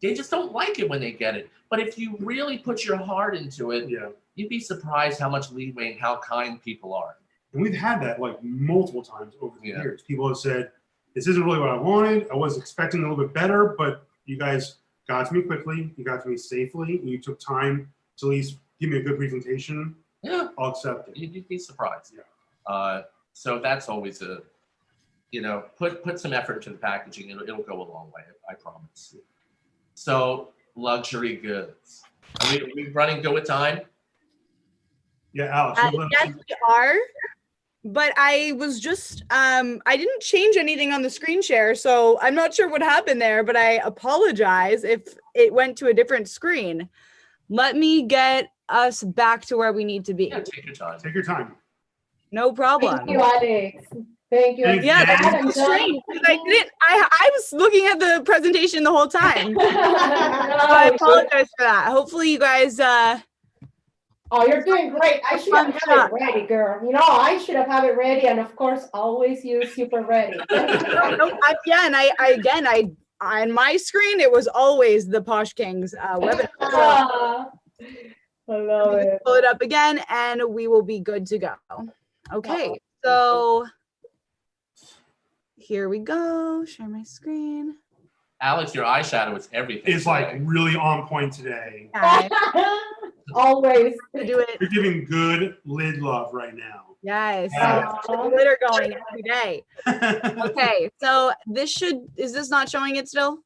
they just don't like it when they get it. But if you really put your heart into it, you'd be surprised how much leeway and how kind people are. And we've had that like multiple times over the years. People have said, this isn't really what I wanted. I was expecting a little bit better, but you guys got to me quickly. You got to me safely. And you took time to at least give me a good presentation. Yeah. I'll accept it. You'd be surprised. Yeah. So that's always you know, put some effort into the packaging. It'll go a long way, I promise. So luxury goods. Are we running good with time? Yeah, Alex. yes, we are. But I was just, I didn't change anything on the screen share, so I'm not sure what happened there, but I apologize if it went to a different screen. Let me get us back to where we need to be. Yeah, take your time. Take your time. No problem. Thank you, Alex. Thank you. Yeah, that's so strange. I was looking at the presentation the whole time. So I apologize for that. Hopefully you guys oh, you're doing great. I should have it ready, girl. You know, I should have it ready, and of course, always use super ready. On my screen, it was always the Posh Kings webinar. I love it. Pull it up again, and we will be good to go. Okay, so here we go. Share my screen. Alex, your eyeshadow is everything. It's like really on point today. Always. Do it. You're giving good lid love right now. Yes. Glitter going every day. Okay, so is this not showing it still?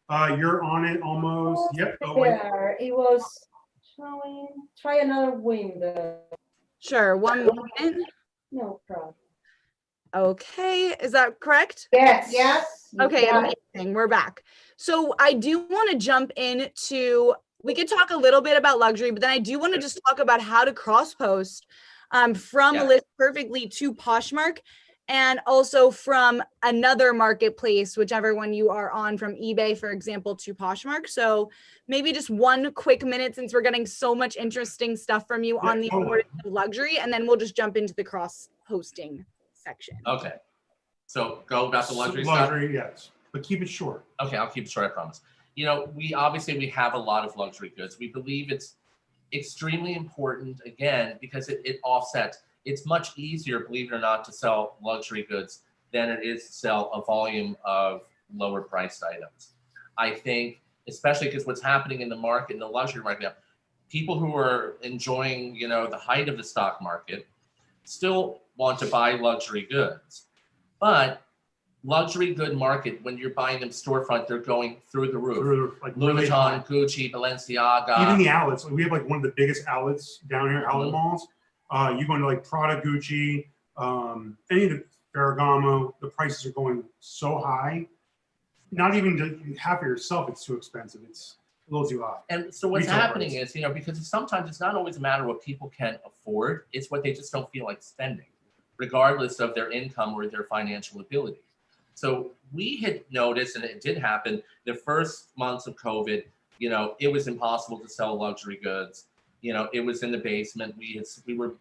You're on it almost. Yep. There, it was showing. Try another window. Sure, 1 minute. No problem. Okay, is that correct? Yes. Yes. Okay, amazing. We're back. So I do want to jump into, we could talk a little bit about luxury, but then I do want to just talk about how to cross post from List Perfectly to Poshmark, and also from another marketplace, whichever one you are on, from eBay, for example, to Poshmark. So maybe just 1 quick minute, since we're getting so much interesting stuff from you on the importance of luxury, and then we'll just jump into the cross posting section. Okay. So go about the luxury stuff. Luxury, yes. But keep it short. Okay, I'll keep it short, I promise. You know, we have a lot of luxury goods. We believe it's extremely important, again, because it offsets. It's much easier, believe it or not, to sell luxury goods than it is to sell a volume of lower priced items. I think, especially because what's happening in the market, in the luxury market now, people who are enjoying, you know, the height of the stock market still want to buy luxury goods. But luxury good market, when you're buying them storefront, they're going through the roof. Like Louis Vuitton, Gucci, Balenciaga. Even the outlets. We have like one of the biggest outlets down here, outlet malls. You go into like Prada, Gucci, any of the Ferragamo, the prices are going so high. Not even to have for yourself, it's too expensive. It's a little too high. And so what's happening is, you know, because sometimes it's not always a matter of what people can afford, it's what they just don't feel like spending, regardless of their income or their financial ability. So we had noticed, and it did happen, the first months of COVID, you know, it was impossible to sell luxury goods. You know, it was in the basement. We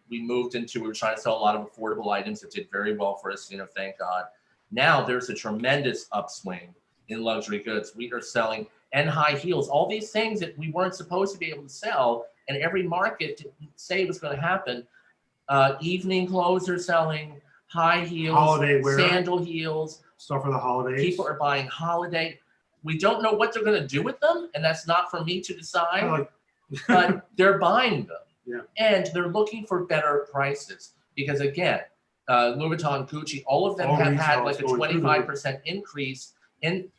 moved into, we were trying to sell a lot of affordable items that did very well for us, you know, thank God. Now there's a tremendous upswing in luxury goods. We are selling, and high heels, all these things that we weren't supposed to be able to sell, and every market didn't say it was going to happen. Evening clothes are selling, high heels, Holiday wear, sandal heels. stuff for the holidays. People are buying holiday. We don't know what they're going to do with them, and that's not for me to decide. But they're buying them, yeah. And they're looking for better prices because, again, Louis Vuitton, Gucci, all of them have had like a 25% increase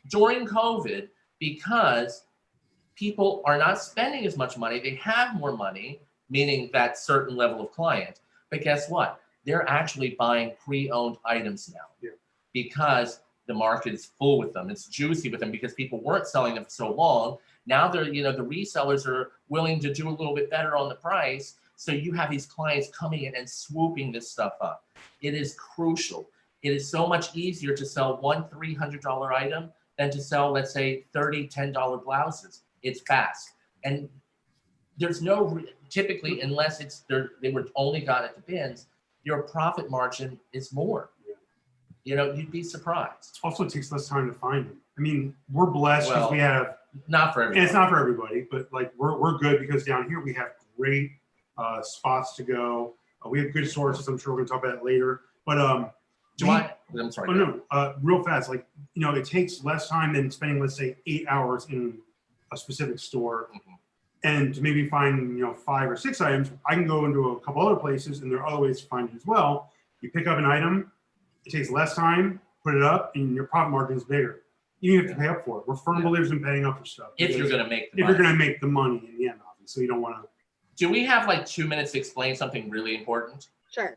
during COVID because people are not spending as much money. They have more money, meaning that certain level of client. But guess what? They're actually buying pre-owned items now because the market is full with them. It's juicy with them because people weren't selling them for so long. Now they're, you know, the resellers are willing to do a little bit better on the price. So you have these clients coming in and swooping this stuff up. It is crucial. It is so much easier to sell one $300 item than to sell, let's say, $10 blouses. It's fast. And there's no, typically, unless it's they were only got at the bins, your profit margin is more. You know, you'd be surprised. Also, it takes less time to find them. I mean, we're blessed because we have. Not for everybody. And it's not for everybody, but like we're good because down here we have great spots to go. We have good sources. I'm sure we're gonna talk about it later. But I'm sorry. Oh no, real fast. Like, you know, it takes less time than spending, let's say, 8 hours in a specific store, and to maybe find, you know, 5 or 6 items. I can go into a couple other places, and there are other ways to find it as well. You pick up an item, it takes less time, put it up, and your profit margin is bigger. You have to pay up for it. We're firm believers in paying up for stuff. If you're going to make the money. If you're going to make the money in the end, obviously, you don't want to. Do we have like 2 minutes to explain something really important? Sure.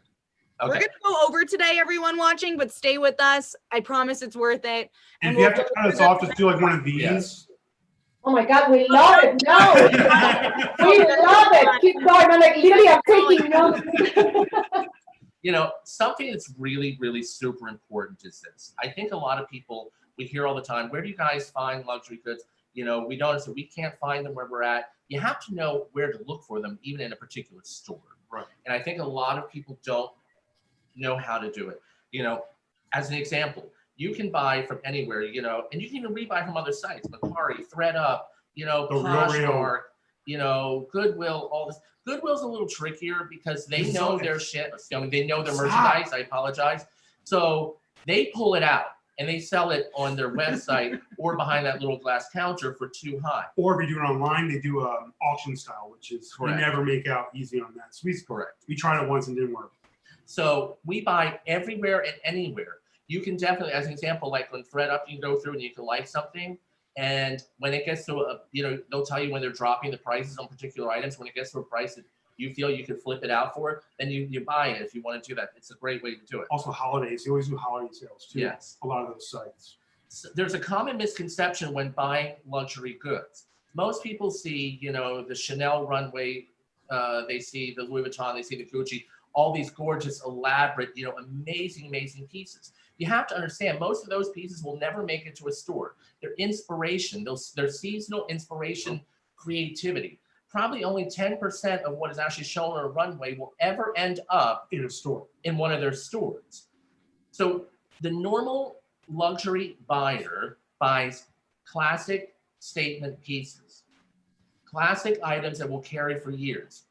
Okay. We're going to go over today, everyone watching, but stay with us. I promise it's worth it. And if you have to cut us off, just do like one of these. Yes. Oh my God, we love it. No, we love it. Keep going. I'm like, literally, I'm taking notes. You know, something that's really, really super important is this. I think a lot of people, we hear all the time, where do you guys find luxury goods? You know, we don't, so we can't find them where we're at. You have to know where to look for them, even in a particular store. Right. And I think a lot of people don't know how to do it. You know, as an example, you can buy from anywhere, you know, and you can even rebuy from other sites, Mercari, ThredUp, you know, Poshmark, you know, Goodwill, all this. Goodwill's a little trickier because they know their shit. I mean, they know their merchandise. I apologize. So they pull it out and they sell it on their website or behind that little glass counter for too high. Or if you do it online, they do auction style, which is Correct. We never make out easy on that. So we tried it once and didn't work. So we buy everywhere and anywhere. You can definitely, as an example, like when ThredUp, you can go through and you can like something. And when it gets to a, you know, they'll tell you when they're dropping the prices on particular items. When it gets to a price that you feel you could flip it out for, then you buy it if you want to do that. It's a great way to do it. Also holidays, you always do holiday sales too. Yes. A lot of those sites. So there's a common misconception when buying luxury goods. Most people see, you know, the Chanel runway, they see the Louis Vuitton, they see the Gucci, all these gorgeous, elaborate, you know, amazing, amazing pieces. You have to understand, most of those pieces will never make it to a store. They're inspiration, they're seasonal inspiration, creativity. Probably only 10% of what is actually shown on a runway will ever end up in a store, in one of their stores. So the normal luxury buyer buys classic statement pieces, classic items that will carry for years.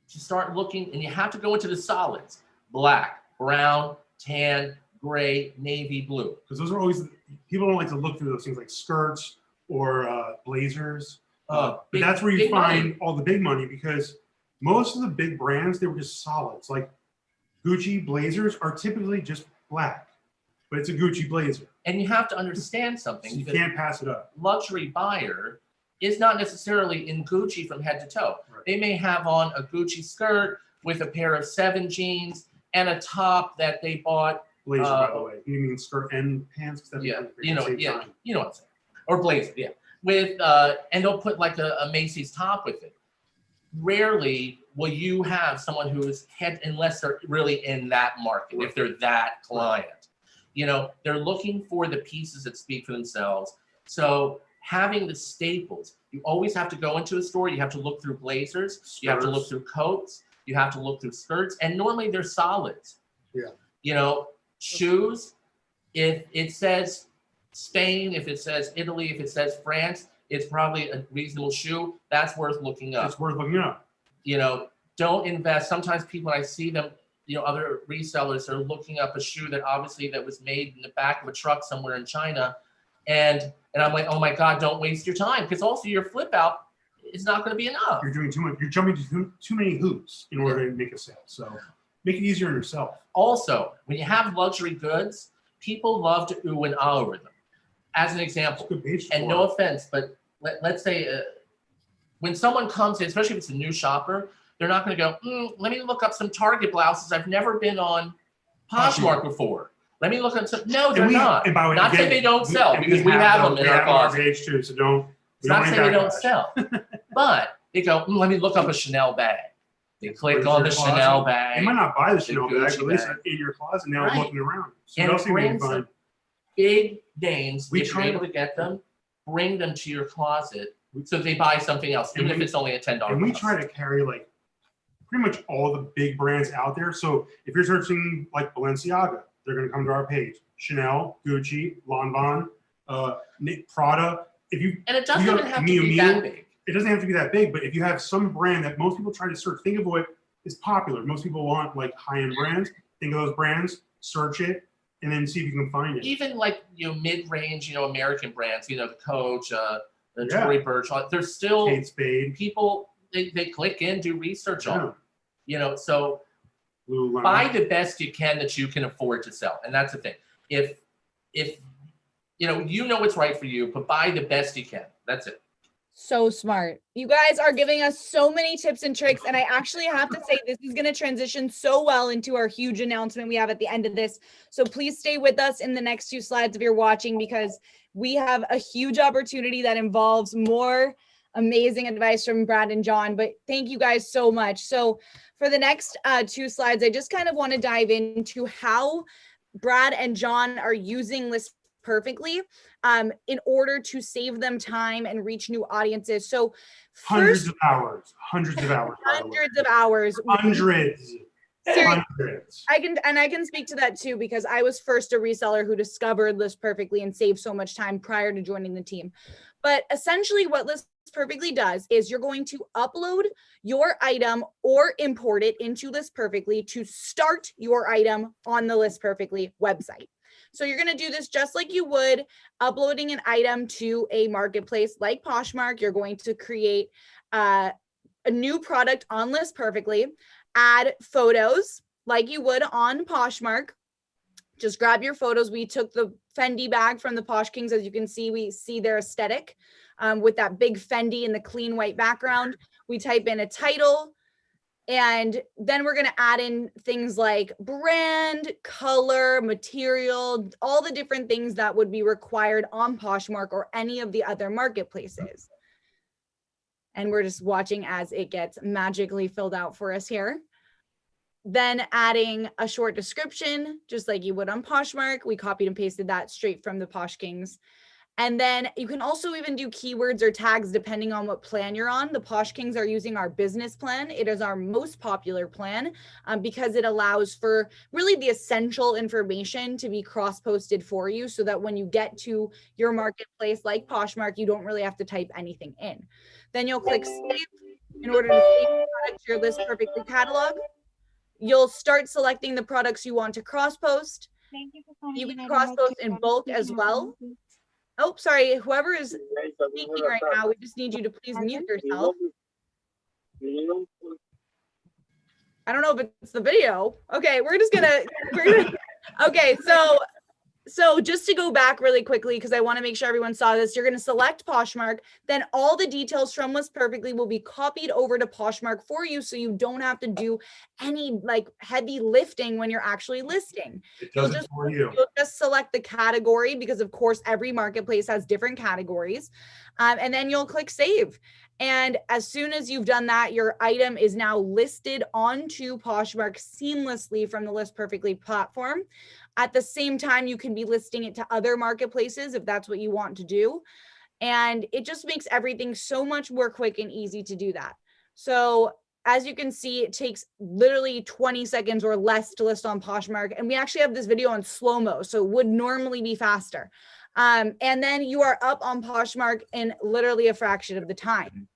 You start looking, and you have to go into the solids: black, brown, tan, gray, navy blue. Because those are always, people don't like to look through those things like skirts or blazers. But that's where you find all the big money, because most of the big brands, they were just solids. Like Gucci blazers are typically just black, but it's a Gucci blazer. And you have to understand something. So you can't pass it up. Luxury buyer is not necessarily in Gucci from head to toe. Right. They may have on a Gucci skirt with a pair of 7 jeans and a top that they bought. Blazer, by the way. You mean skirt and pants? Yeah, you know what I'm saying. Or blazer, yeah. With and they'll put like a Macy's top with it. Rarely will you have someone who is unless they're really in that market, if they're that client. You know, they're looking for the pieces that speak for themselves. So having the staples. You always have to go into a store. You have to look through blazers. You have to look through coats. You have to look through skirts. And normally they're solids. Yeah. You know, shoes, if it says Spain, if it says Italy, if it says France, it's probably a reasonable shoe. That's worth looking up. It's worth looking up. You know, don't invest. Sometimes people, I see them, you know, other resellers are looking up a shoe that obviously that was made in the back of a truck somewhere in China. And I'm like, oh my God, don't waste your time. Because also your flip out is not going to be enough. You're doing too much. You're jumping to too many hoops in order to make a sale. So make it easier on yourself. Also, when you have luxury goods, people love to ooh and ah over them. As an example, and no offense, but let's say when someone comes in, especially if it's a new shopper, they're not going to go, let me look up some Target blouses. I've never been on Poshmark before. Let me look up some. No, they're not. And by the way, not again, that they don't sell, because we have them in our closet. Page too, so don't. It's not saying they don't sell, but they go, let me look up a Chanel bag. They click on the Chanel bag. They might not buy the Chanel bag, but at least bag. in your closet now looking around. So And what else you can find? Big names, We if you're try able to get them, bring them to your closet so they buy something else, even if it's only a $10 And we cost. try to carry like pretty much all the big brands out there. So if you're searching like Balenciaga, they're going to come to our page. Chanel, Gucci, Lanvin, Prada. And it doesn't even have to be that big. It doesn't have to be that big, but if you have some brand that most people try to search, think of what is popular. Most people want like high-end brands. Think of those brands, search it, and then see if you can find it. Even like, you know, mid-range, you know, American brands, you know, the Coach, the Tory Burch, there's still Kate Spade. People, they click in, do research on them. You know, so Lululemon. buy the best you can that you can afford to sell. And that's the thing. If you know what's right for you, but buy the best you can. That's it. So smart. You guys are giving us so many tips and tricks. And I actually have to say, this is going to transition so well into our huge announcement we have at the end of this. So please stay with us in the next 2 slides if you're watching, because we have a huge opportunity that involves more amazing advice from Brad and Jon. But thank you guys so much. So for the next 2 slides, I just kind of want to dive into how Brad and Jon are using List Perfectly in order to save them time and reach new audiences. So hundreds of hours. Hundreds of hours. Hundreds. I can speak to that too, because I was first a reseller who discovered List Perfectly and saved so much time prior to joining the team. But essentially what List Perfectly does is you're going to upload your item or import it into List Perfectly to start your item on the List Perfectly website. So you're going to do this just like you would uploading an item to a marketplace like Poshmark. You're going to create a new product on List Perfectly, add photos like you would on Poshmark. Just grab your photos. We took the Fendi bag from the Posh Kings. As you can see, we see their aesthetic with that big Fendi and the clean white background. We type in a title, and then we're going to add in things like brand, color, material, all the different things that would be required on Poshmark or any of the other marketplaces. And we're just watching as it gets magically filled out for us here. Then adding a short description, just like you would on Poshmark. We copied and pasted that straight from the Posh Kings. And then you can also even do keywords or tags depending on what plan you're on. The Posh Kings are using our business plan. It is our most popular plan because it allows for really the essential information to be cross-posted for you, so that when you get to your marketplace like Poshmark, you don't really have to type anything in. Then you'll click save in order to save the product to your List Perfectly catalog. You'll start selecting the products you want to cross-post. You can cross-post in bulk as well. Oh, sorry, whoever is speaking right now, we just need you to please mute yourself. I don't know if it's the video. Okay, we're gonna okay, so just to go back really quickly, because I want to make sure everyone saw this, you're going to select Poshmark, then all the details from List Perfectly will be copied over to Poshmark for you, so you don't have to do any like heavy lifting when you're actually listing. You'll just select the category, because of course every marketplace has different categories, and then you'll click save. And as soon as you've done that, your item is now listed onto Poshmark seamlessly from the List Perfectly platform. At the same time, you can be listing it to other marketplaces if that's what you want to do. And it just makes everything so much more quick and easy to do that. So as you can see, it takes literally 20 seconds or less to list on Poshmark. And we actually have this video on slow-mo, so it would normally be faster. And then you are up on Poshmark in literally a fraction of the time.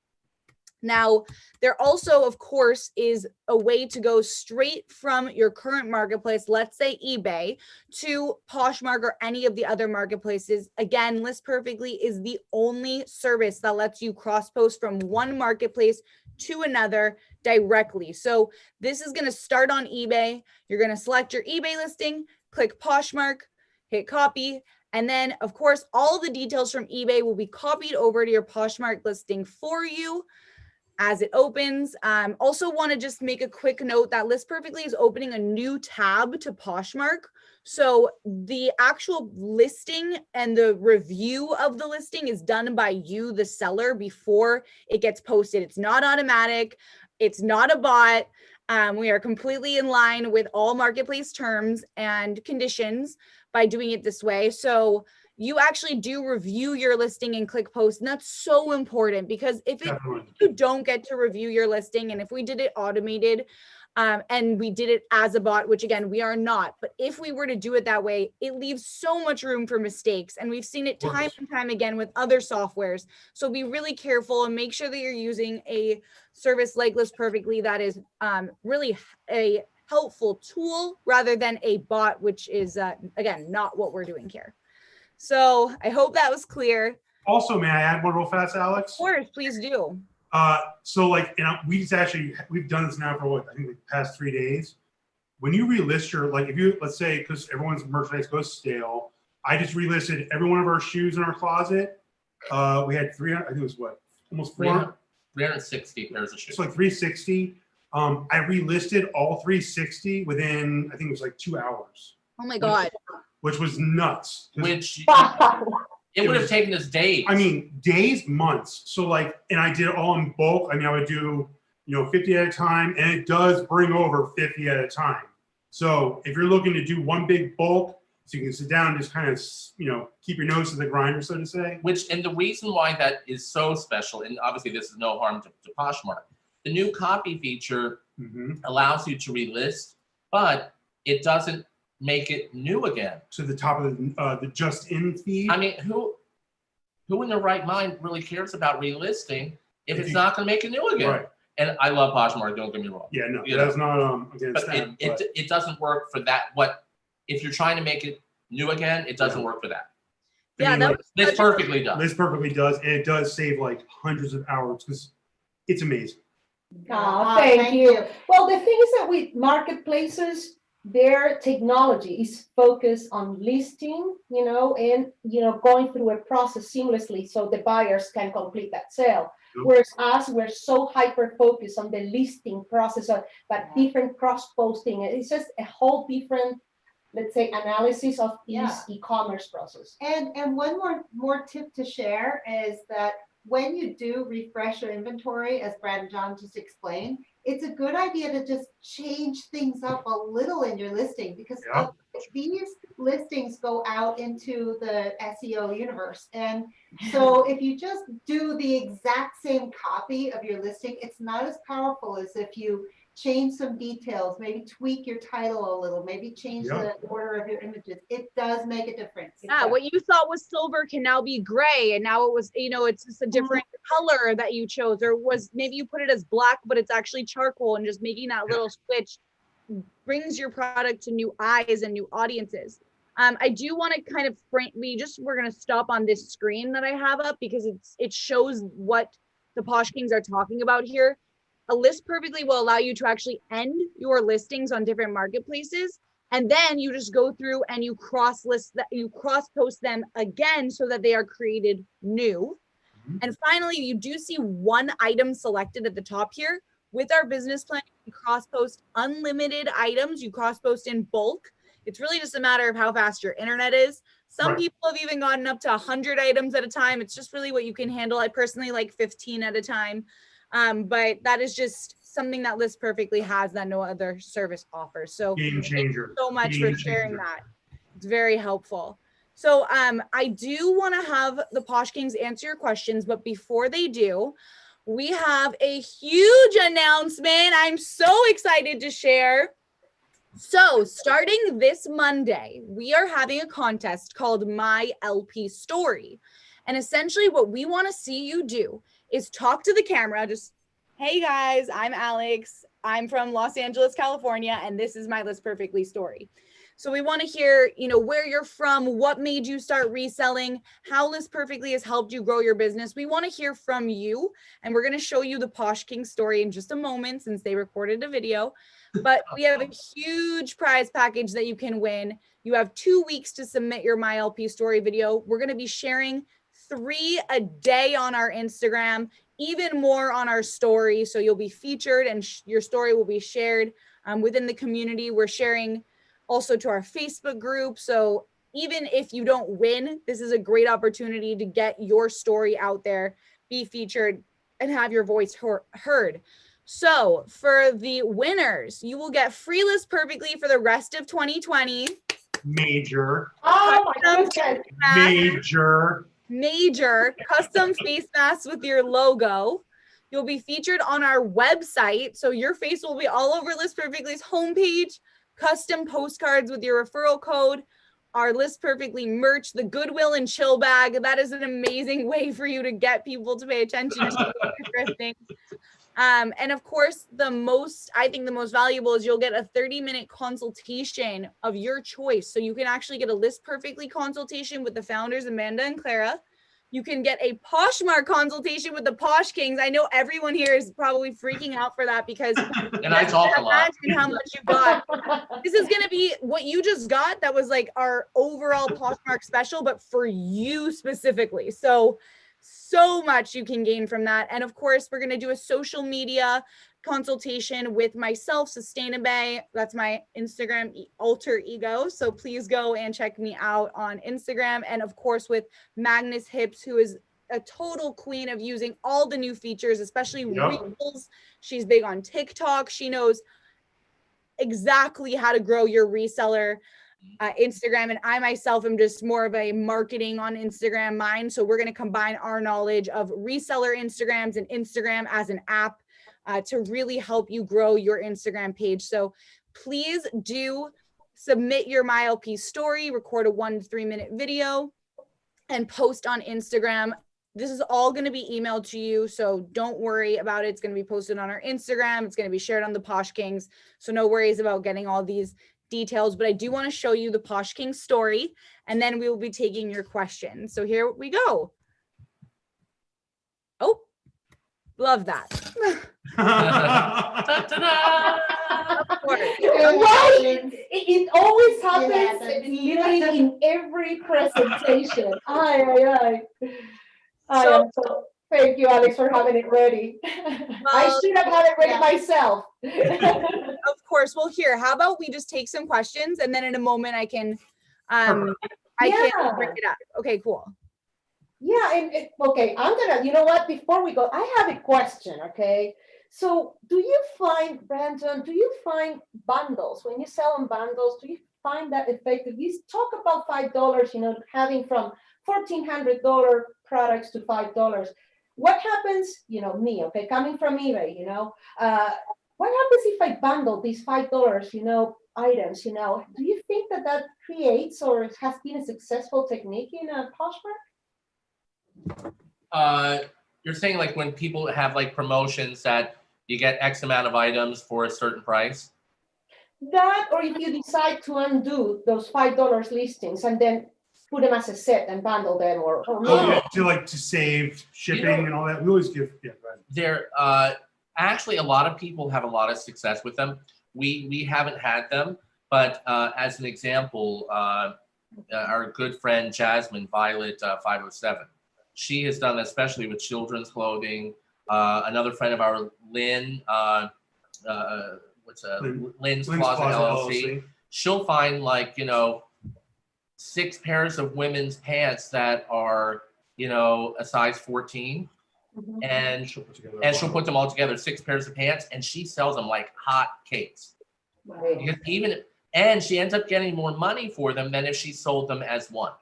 Now, there also, of course, is a way to go straight from your current marketplace, let's say eBay, to Poshmark or any of the other marketplaces. Again, List Perfectly is the only service that lets you cross-post from one marketplace to another directly. So this is going to start on eBay. You're going to select your eBay listing, click Poshmark, hit copy. And then, of course, all the details from eBay will be copied over to your Poshmark listing for you as it opens. Also want to just make a quick note that List Perfectly is opening a new tab to Poshmark. So the actual listing and the review of the listing is done by you, the seller, before it gets posted. It's not automatic. It's not a bot. We are completely in line with all marketplace terms and conditions by doing it this way. So you actually do review your listing and click post. And that's so important, because if you don't get to review your listing, and if we did it automated and we did it as a bot, which again, we are not, but if we were to do it that way, it leaves so much room for mistakes. And we've seen it time and time again with other softwares. So be really careful and make sure that you're using a service like List Perfectly that is really a helpful tool rather than a bot, which is again, not what we're doing here. So I hope that was clear. Also, may I add one real fast, Alex? Of course, please do. So like, you know, we've done this now for what, I think the past 3 days. When you relist your, like if you, let's say, because everyone's merchandise goes stale, I just relisted every one of our shoes in our closet. We had 300, I think it was what, almost 360 pairs of shoes. It's like 360. I relisted all 360 within, I think it was like 2 hours. Oh my God. Which was nuts. Which it would have taken us days. I mean, days, months. So like, and I did it all in bulk. I mean, I would do, 50 at a time, and it does bring over 50 at a time. So if you're looking to do one big bulk, so you can sit down and just kind of, keep your nose to the grinder, so to say. And the reason why that is so special, and obviously this is no harm to Poshmark, the new copy feature allows you to relist, but it doesn't make it new again. To the top of the just in feed. I mean, who in their right mind really cares about relisting if it's not going to make it new again? Right. And I love Poshmark, don't get me wrong. Yeah, no, that's not against that. It doesn't work for that. If you're trying to make it new again, it doesn't work for that. Yeah, This perfectly does. This perfectly does, and it does save like hundreds of hours because it's amazing. Oh, thank you. Well, the thing is that with marketplaces, their technology is focused on listing, and going through a process seamlessly so the buyers can complete that sale. Whereas us, we're so hyper focused on the listing process, but different cross-posting. It's just a whole different, let's say, analysis of this e-commerce process. And one more tip to share is that when you do refresh your inventory, as Brad and Jon just explained, it's a good idea to just change things up a little in your listing, because these listings go out into the SEO universe. And so if you just do the exact same copy of your listing, it's not as powerful as if you change some details, maybe tweak your title a little, maybe change the order of your images. It does make a difference. Yeah, what you thought was silver can now be gray, and now it was, it's just a different color that you chose, or was maybe you put it as black, but it's actually charcoal, and just making that little switch brings your product to new eyes and new audiences. I do want to kind of we're going to stop on this screen that I have up because it shows what the Posh Kings are talking about here. A List Perfectly will allow you to actually end your listings on different marketplaces. And then you just go through and you cross post them again so that they are created new. And finally, you do see one item selected at the top here. With our business plan, you cross post unlimited items. You cross post in bulk. It's really just a matter of how fast your internet is. Some people have even gotten up to 100 items at a time. It's just really what you can handle. I personally like 15 at a time. But that is just something that List Perfectly has that no other service offers. So Game changer. Thank you so much for sharing that. It's very helpful. So I do want to have the Posh Kings answer your questions, but before they do, we have a huge announcement I'm so excited to share. So starting this Monday, we are having a contest called My LP Story. And essentially what we want to see you do is talk to the camera, just, hey guys, I'm Alex. I'm from Los Angeles, California, and this is my List Perfectly story. So we want to hear, where you're from, what made you start reselling, how List Perfectly has helped you grow your business. We want to hear from you, and we're going to show you the Posh King story in just a moment since they recorded a video. But we have a huge prize package that you can win. You have 2 weeks to submit your My LP story video. We're going to be sharing 3 a day on our Instagram, even more on our story. So you'll be featured and your story will be shared within the community. We're sharing also to our Facebook group. So even if you don't win, this is a great opportunity to get your story out there, be featured, and have your voice heard. So for the winners, you will get free List Perfectly for the rest of 2020. Major. Oh my goodness. Major custom face masks with your logo. You'll be featured on our website. So your face will be all over List Perfectly's homepage, custom postcards with your referral code, our List Perfectly merch, the Goodwill and Chill bag. That is an amazing way for you to get people to pay attention to your thrifting. And of course, I think the most valuable is you'll get a 30-minute consultation of your choice. So you can actually get a List Perfectly consultation with the founders, Amanda and Clara. You can get a Poshmark consultation with the Posh Kings. I know everyone here is probably freaking out for that because and I talk a lot. Imagine how much you got. This is going to be what you just got. That was like our overall Poshmark special, but for you specifically. So much you can gain from that. And of course, we're going to do a social media consultation with myself, Sustainabay. That's my Instagram alter ego. So please go and check me out on Instagram. And of course, with Magnus Hips, who is a total queen of using all the new features, especially Reels. She's big on TikTok. She knows exactly how to grow your reseller Instagram, and I myself am just more of a marketing on Instagram mind. So we're going to combine our knowledge of reseller Instagrams and Instagram as an app to really help you grow your Instagram page. So please do submit your My LP story, record a 1 to 3 minute video, and post on Instagram. This is all going to be emailed to you, so don't worry about it. It's going to be posted on our Instagram. It's going to be shared on the Posh Kings. So no worries about getting all these details, but I do want to show you the Posh King story, and then we will be taking your questions. So here we go. Oh, love that. Of course. Right? It always happens literally in every presentation. Thank you, Alex, for having it ready. I should have had it ready myself. Of course. Well, here, how about we just take some questions, and then in a moment I can can bring it up. Okay, cool. Yeah, and okay, I'm gonna, you know what, before we go, I have a question, okay? So do you find, Brandon, do you find bundles, when you sell on bundles, do you find that effective? You talk about $5, having from $1,400 products to $5. What happens, me, okay, coming from eBay, what happens if I bundle these $5, items, do you think that creates or has been a successful technique in Poshmark? You're saying like when people have like promotions that you get X amount of items for a certain price? That, or if you decide to undo those $5 listings and then put them as a set and bundle them, or to save shipping and all that. We always give, There, actually, a lot of people have a lot of success with them. We haven't had them, but as an example, our good friend Jasmine Violet 507, she has done, especially with children's clothing. Another friend of ours, Lynn, Lynn's Closet LLC. She'll find 6 pairs of women's pants that are, a size 14. Mm-hmm. And she'll put them all together, 6 pairs of pants, and she sells them like hot cakes. Right. And she ends up getting more money for them than if she sold them as one.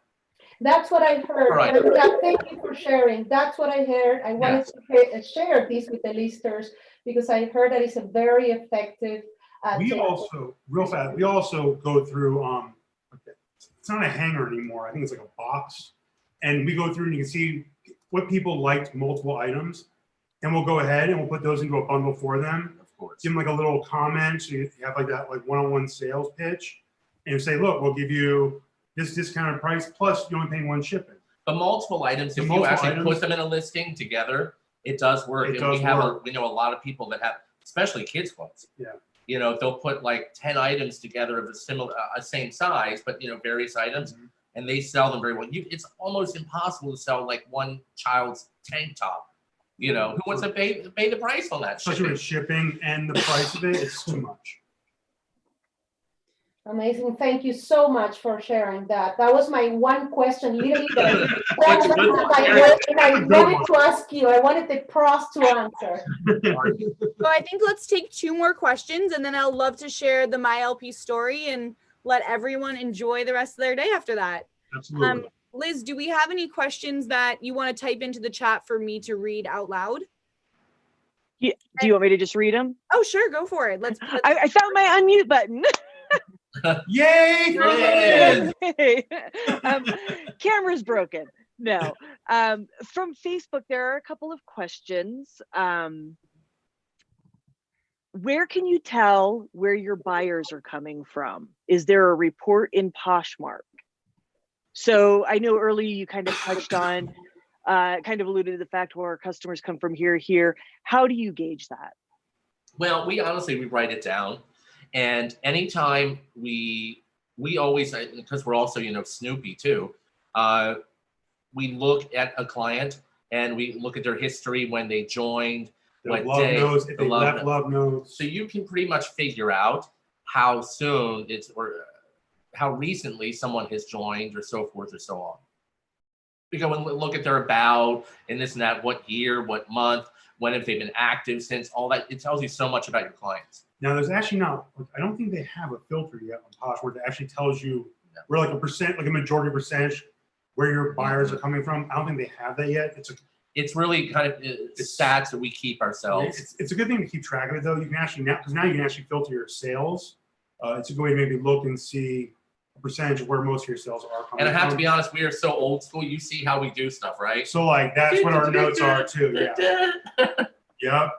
That's what I heard. Right. And, yeah, thank you for sharing. That's what I heard. I wanted to share this with the listeners because I heard that it's a very effective. We technique. also, real fast, we also go through, it's not a hanger anymore. I think it's like a box. And we go through and you can see what people liked multiple items. And we'll go ahead and we'll put those into a bundle for them. Of course. Give them like a little comment. So you have like that like one-on-one sales pitch. And say, look, we'll give you this discounted price plus you only pay one shipping. But multiple items, if you actually put them in a listing together, it does work. It does work. We know a lot of people that have, especially kids clothes. Yeah. You know, they'll put like 10 items together of a similar, same size, but you know, various items, and they sell them very well. It's almost impossible to sell like one child's tank top. You know, who wants to pay the price on that? Especially with shipping and the price of it, it's too much. Amazing. Thank you so much for sharing that. That was my one question. Literally, I wanted to ask you. I wanted the pros to answer. So I think let's take 2 more questions, and then I'll love to share the MyLP story and let everyone enjoy the rest of their day after that. Absolutely. Liz, do we have any questions that you want to type into the chat for me to read out loud? Yeah. Do you want me to just read them? Oh, sure. Go for it. Let's I found my unmute button. Yay! Camera's broken. No. From Facebook, there are a couple of questions. Where can you tell where your buyers are coming from? Is there a report in Poshmark? So I know earlier you kind of touched on, kind of alluded to the fact where our customers come from here. How do you gauge that? Well, we write it down. And anytime we always, because we're also, you know, Snoopy too, we look at a client and we look at their history when they joined, what day, notes, if they left love notes. So you can pretty much figure out how soon or how recently someone has joined or so forth or so on. We go and look at their about and this and that, what year, what month, when have they been active since, all that. It tells you so much about your clients. Now, there's actually not, I don't think they have a filter yet on Poshmark that actually tells you where like a majority percentage where your buyers are coming from. I don't think they have that yet. It's really kind of stats that we keep ourselves. It's a good thing to keep track of it though. You can actually because now you can actually filter your sales. It's a good way to maybe look and see a percentage of where most of your sales are coming from. And I have to be honest, we are so old school. You see how we do stuff, right? So like that's what our notes are too. Yeah. Yep.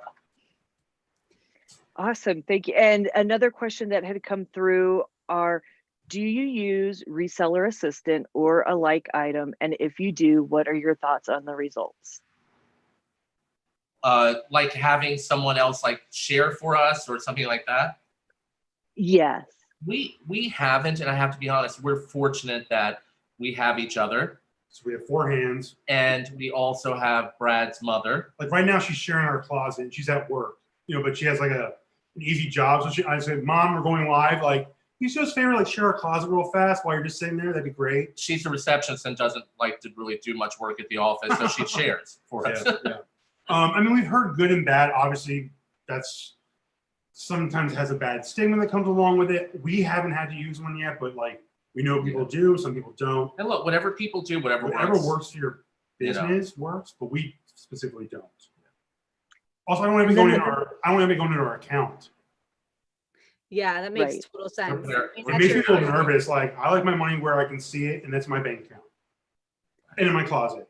Awesome. Thank you. And another question that had come through are, do you use Reseller Assistant or a like item? And if you do, what are your thoughts on the results? Like having someone else like share for us or something like that? Yes. We haven't, and I have to be honest, we're fortunate that we have each other. So we have 4 hands. And we also have Brad's mother. Like right now she's sharing our closet and she's at work, you know, but she has like an easy job. So I said, Mom, we're going live. Like, you do us a favor, like share our closet real fast while you're just sitting there. That'd be great. She's a receptionist and doesn't like to really do much work at the office, so she shares for us. Yeah. I mean, we've heard good and bad. Obviously, that's sometimes has a bad stigma that comes along with it. We haven't had to use one yet, but like we know people do, some people don't. And look, whatever people do, whatever works for your business works, but we specifically don't. Also, I don't want to be going into our account. Yeah, that makes total sense. It makes me feel nervous. Like I like my money where I can see it, and that's my bank account and in my closet.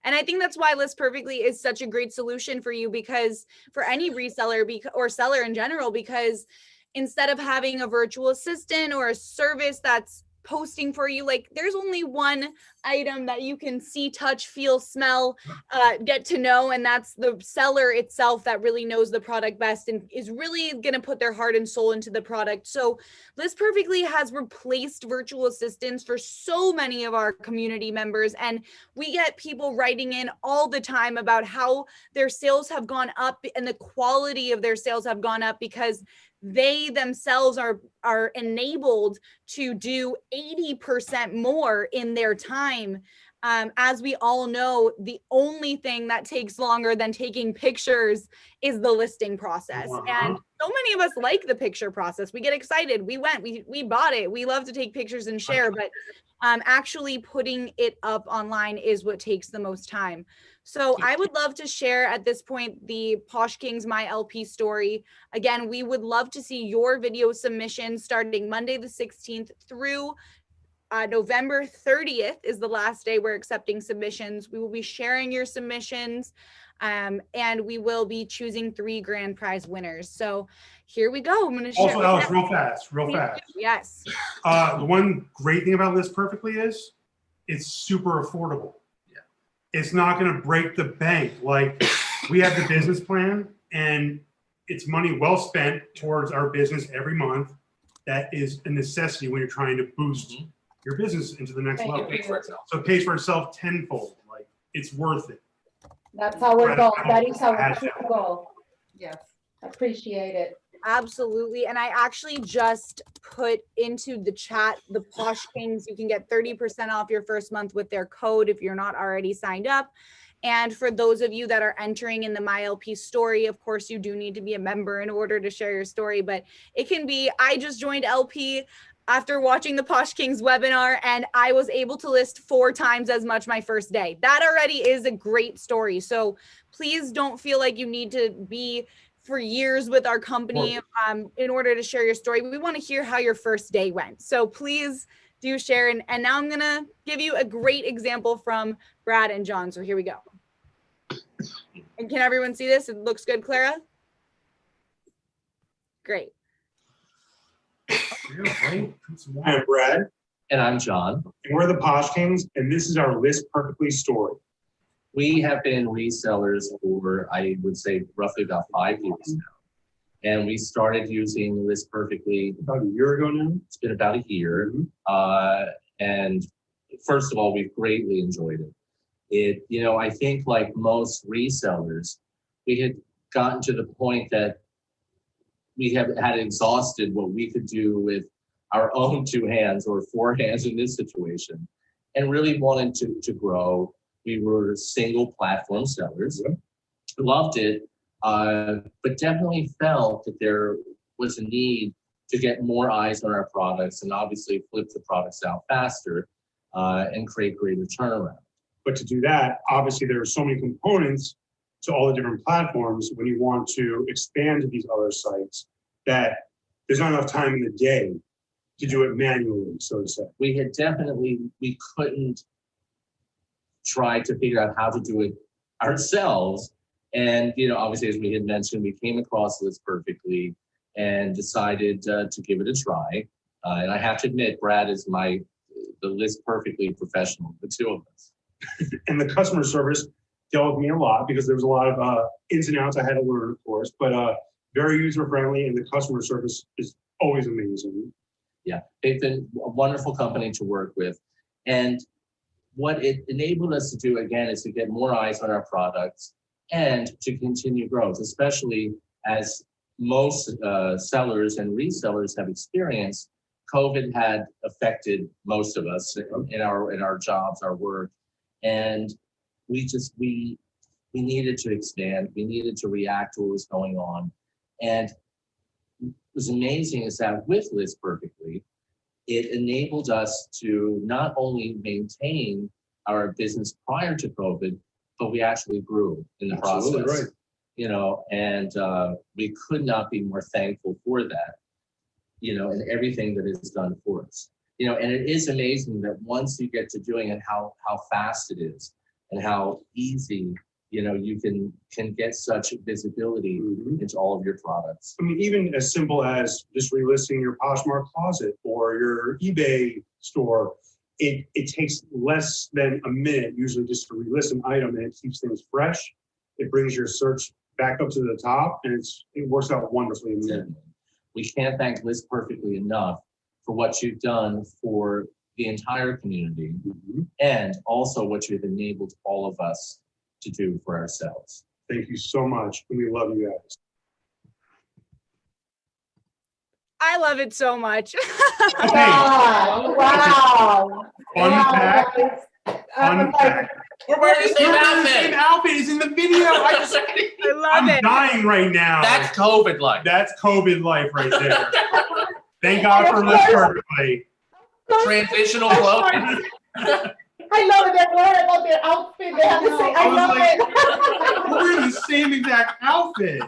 And I think that's why List Perfectly is such a great solution for you, because for any reseller or seller in general, because instead of having a virtual assistant or a service that's posting for you, like there's only one item that you can see, touch, feel, smell, get to know, and that's the seller itself that really knows the product best and is really going to put their heart and soul into the product. So List Perfectly has replaced virtual assistants for so many of our community members, and we get people writing in all the time about how their sales have gone up and the quality of their sales have gone up because they themselves are enabled to do 80% more in their time As we all know, the only thing that takes longer than taking pictures is the listing process. And so many of us like the picture process. We get excited. We went, we bought it. We love to take pictures and share, but actually putting it up online is what takes the most time. So I would love to share at this point the Posh Kings My LP story. Again, we would love to see your video submissions starting Monday the 16th through November 30th is the last day we're accepting submissions. We will be sharing your submissions and we will be choosing 3 grand prize winners. So here we go. I'm going to share. Also, Alice, real fast. Yes. The one great thing about List Perfectly is it's super affordable. Yeah. It's not going to break the bank. Like, we have the business plan and it's money well spent towards our business every month. That is a necessity when you're trying to boost your business into the next level. So it pays for itself tenfold. Like, it's worth it. That's our goal. That is our goal. Yes. Appreciate it. Absolutely. And I actually just put into the chat the Posh Kings. You can get 30% off your first month with their code if you're not already signed up. And for those of you that are entering in the My LP story, of course, you do need to be a member in order to share your story. But it can be, I just joined LP after watching the Posh Kings webinar, and I was able to list 4 times as much my first day. That already is a great story. So please don't feel like you need to be for years with our company in order to share your story. We want to hear how your first day went. So please do share. And now I'm going to give you a great example from Brad and Jon. So here we go. And can everyone see this? It looks good, Clara? Great. I'm Brad. And I'm Jon. And we're the Posh Kings, and this is our List Perfectly story. We have been resellers for, I would say, roughly about 5 years now. And we started using List Perfectly About a year ago now. It's been about a year. And first of all, we've greatly enjoyed it. I think like most resellers, we had gotten to the point that we had exhausted what we could do with our own 2 hands or 4 hands in this situation and really wanted to grow. We were single platform sellers, loved it, but definitely felt that there was a need to get more eyes on our products and obviously flip the products out faster and create greater turnaround. But to do that, obviously there are so many components to all the different platforms when you want to expand to these other sites that there's not enough time in the day to do it manually, so to say. We couldn't try to figure out how to do it ourselves. And, obviously, as we had mentioned, we came across List Perfectly and decided to give it a try. And I have to admit, Brad is the List Perfectly professional, the 2 of us. And the customer service dealt with me a lot because there was a lot of ins and outs I had to learn, of course, but very user-friendly, and the customer service is always amazing. Yeah, they've been a wonderful company to work with. And what it enabled us to do, again, is to get more eyes on our products and to continue growth, especially as most sellers and resellers have experienced. COVID had affected most of us in our jobs, our work, and we needed to expand. We needed to react to what was going on. And what was amazing is that with List Perfectly, it enabled us to not only maintain our business prior to COVID, but we actually grew in the Absolutely process. right. And we could not be more thankful for that, and everything that it's done for us. And it is amazing that once you get to doing it, how fast it is and how easy, you can get such visibility into all of your products. I mean, even as simple as just relisting your Poshmark closet or your eBay store, it takes less than a minute usually just to relist an item, and it keeps things fresh. It brings your search back up to the top, and it works out wonderfully in the end. We can't thank List Perfectly enough for what you've done for the entire community and also what you've enabled all of us to do for ourselves. Thank you so much, and we love you guys. I love it so much. Wow. Fun fact, Fun fact. We're wearing the same You're wearing the same outfit. outfit is in the video. I love I'm it. dying right now. That's COVID life. That's COVID life right there. Thank God for Live Perfectly. Transitional clothing. I love it. They're worried about their outfit. They have to say, I I was love like- it. We're wearing the same exact outfit.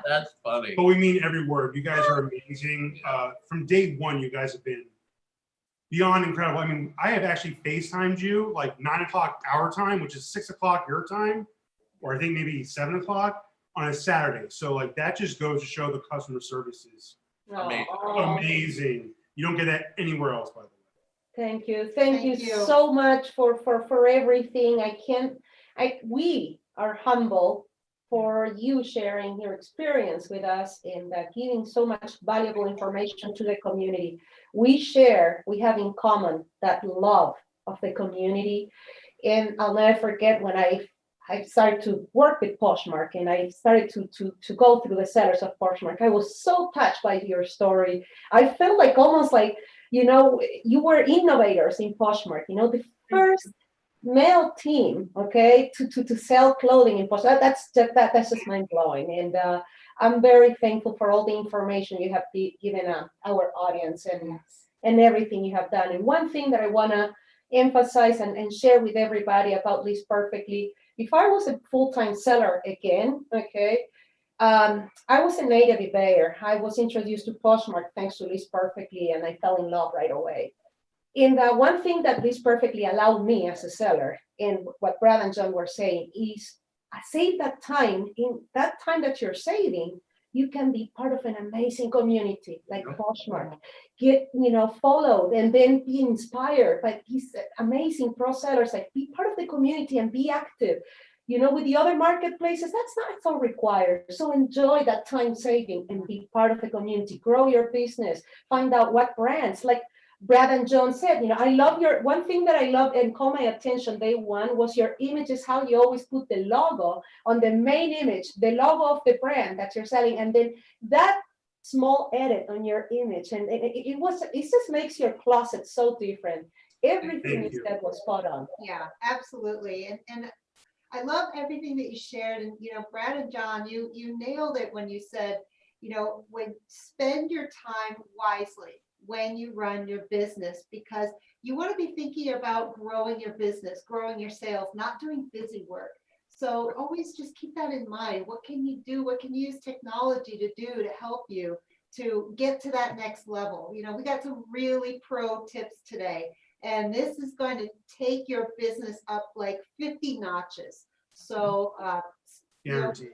That's funny. But we mean every word. You guys are amazing. From day one, you guys have been beyond incredible. I mean, I have actually FaceTimed you like 9 o'clock our time, which is 6 o'clock your time, or I think maybe 7 o'clock on a Saturday. So like that just goes to show the customer service is Amazing. amazing. You don't get that anywhere else, by the way. Thank you. Thank you Thank you. so much for everything. We are humble for you sharing your experience with us and giving so much valuable information to the community. We have in common that love of the community. And I'll never forget when I started to work with Poshmark and I started to go through the sellers of Poshmark. I was so touched by your story. I felt like almost like, you were innovators in Poshmark, the first male team, okay, to sell clothing in Poshmark. That's just mind blowing. And I'm very thankful for all the information you have given our audience and everything you have done. And one thing that I want to emphasize and share with everybody about List Perfectly, if I was a full-time seller again, okay, I was a native eBayer. I was introduced to Poshmark thanks to List Perfectly, and I fell in love right away. And one thing that List Perfectly allowed me as a seller, and what Brad and Jon were saying, is save that time. In that time that you're saving, you can be part of an amazing community like Poshmark. Get followed and then be inspired by these amazing pro sellers. Like be part of the community and be active. With the other marketplaces, that's not so required. So enjoy that time saving and be part of the community. Grow your business. Find out what brands, like Brad and Jon said, I love one thing that I love and caught my attention day one was your images, how you always put the logo on the main image, the logo of the brand that you're selling, and then that small edit on your image. And it just makes your closet so different. Everything you said was spot on. Yeah, absolutely. And I love everything that you shared. And, Brad and Jon, you nailed it when you said, spend your time wisely when you run your business, because you want to be thinking about growing your business, growing your sales, not doing busy work. So always just keep that in mind. What can you do? What can you use technology to do to help you to get to that next level? We got some really pro tips today. And this is going to take your business up like 50 notches. So, Guaranteed.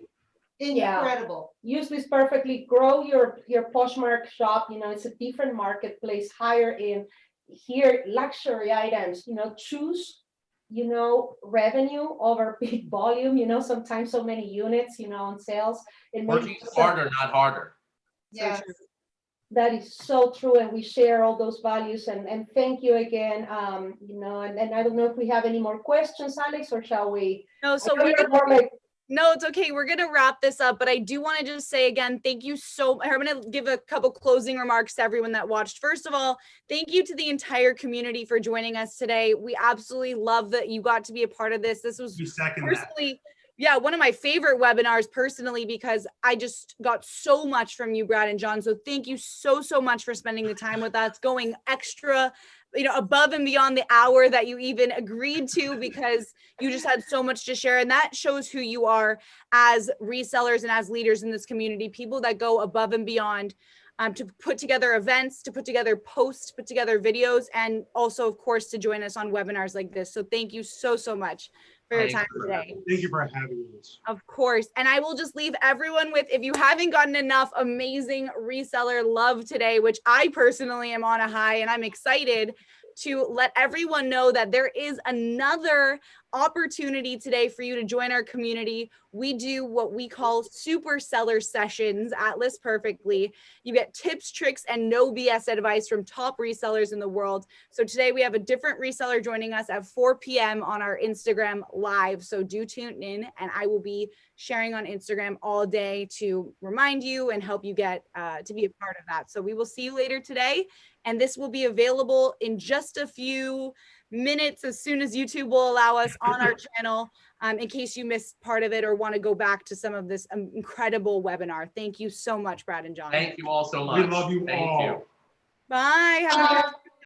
Incredible. Use List Perfectly. Grow your Poshmark shop. It's a different marketplace. Hire in here luxury items. Choose revenue over big volume. Sometimes so many units. On sales. Working smarter, not harder. Yes. That is so true, and we share all those values. And thank you again. And I don't know if we have any more questions, Alex, or shall we? No, so no, it's okay. We're going to wrap this up, but I do want to just say again, thank you so much. I'm going to give a couple closing remarks to everyone that watched. First of all, thank you to the entire community for joining us today. We absolutely love that you got to be a part of this. This was personally, one of my favorite webinars personally, because I just got so much from you, Brad and Jon. So thank you so much for spending the time with us, going extra, above and beyond the hour that you even agreed to, because you just had so much to share. And that shows who you are as resellers and as leaders in this community, people that go above and beyond to put together events, to put together posts, put together videos, and also, of course, to join us on webinars like this. So thank you so much for your time today. Thank you for having us. Of course. And I will just leave everyone with, if you haven't gotten enough amazing reseller love today, which I personally am on a high, and I'm excited to let everyone know that there is another opportunity today for you to join our community. We do what we call super seller sessions at List Perfectly. You get tips, tricks, and no BS advice from top resellers in the world. So today we have a different reseller joining us at 4 p.m. on our Instagram live. So do tune in, and I will be sharing on Instagram all day to remind you and help you get to be a part of that. So we will see you later today. And this will be available in just a few minutes as soon as YouTube will allow us on our channel, in case you missed part of it or want to go back to some of this incredible webinar. Thank you so much, Brad and Jon. Thank you all so much. We love you Thank all. you. Bye. Have a good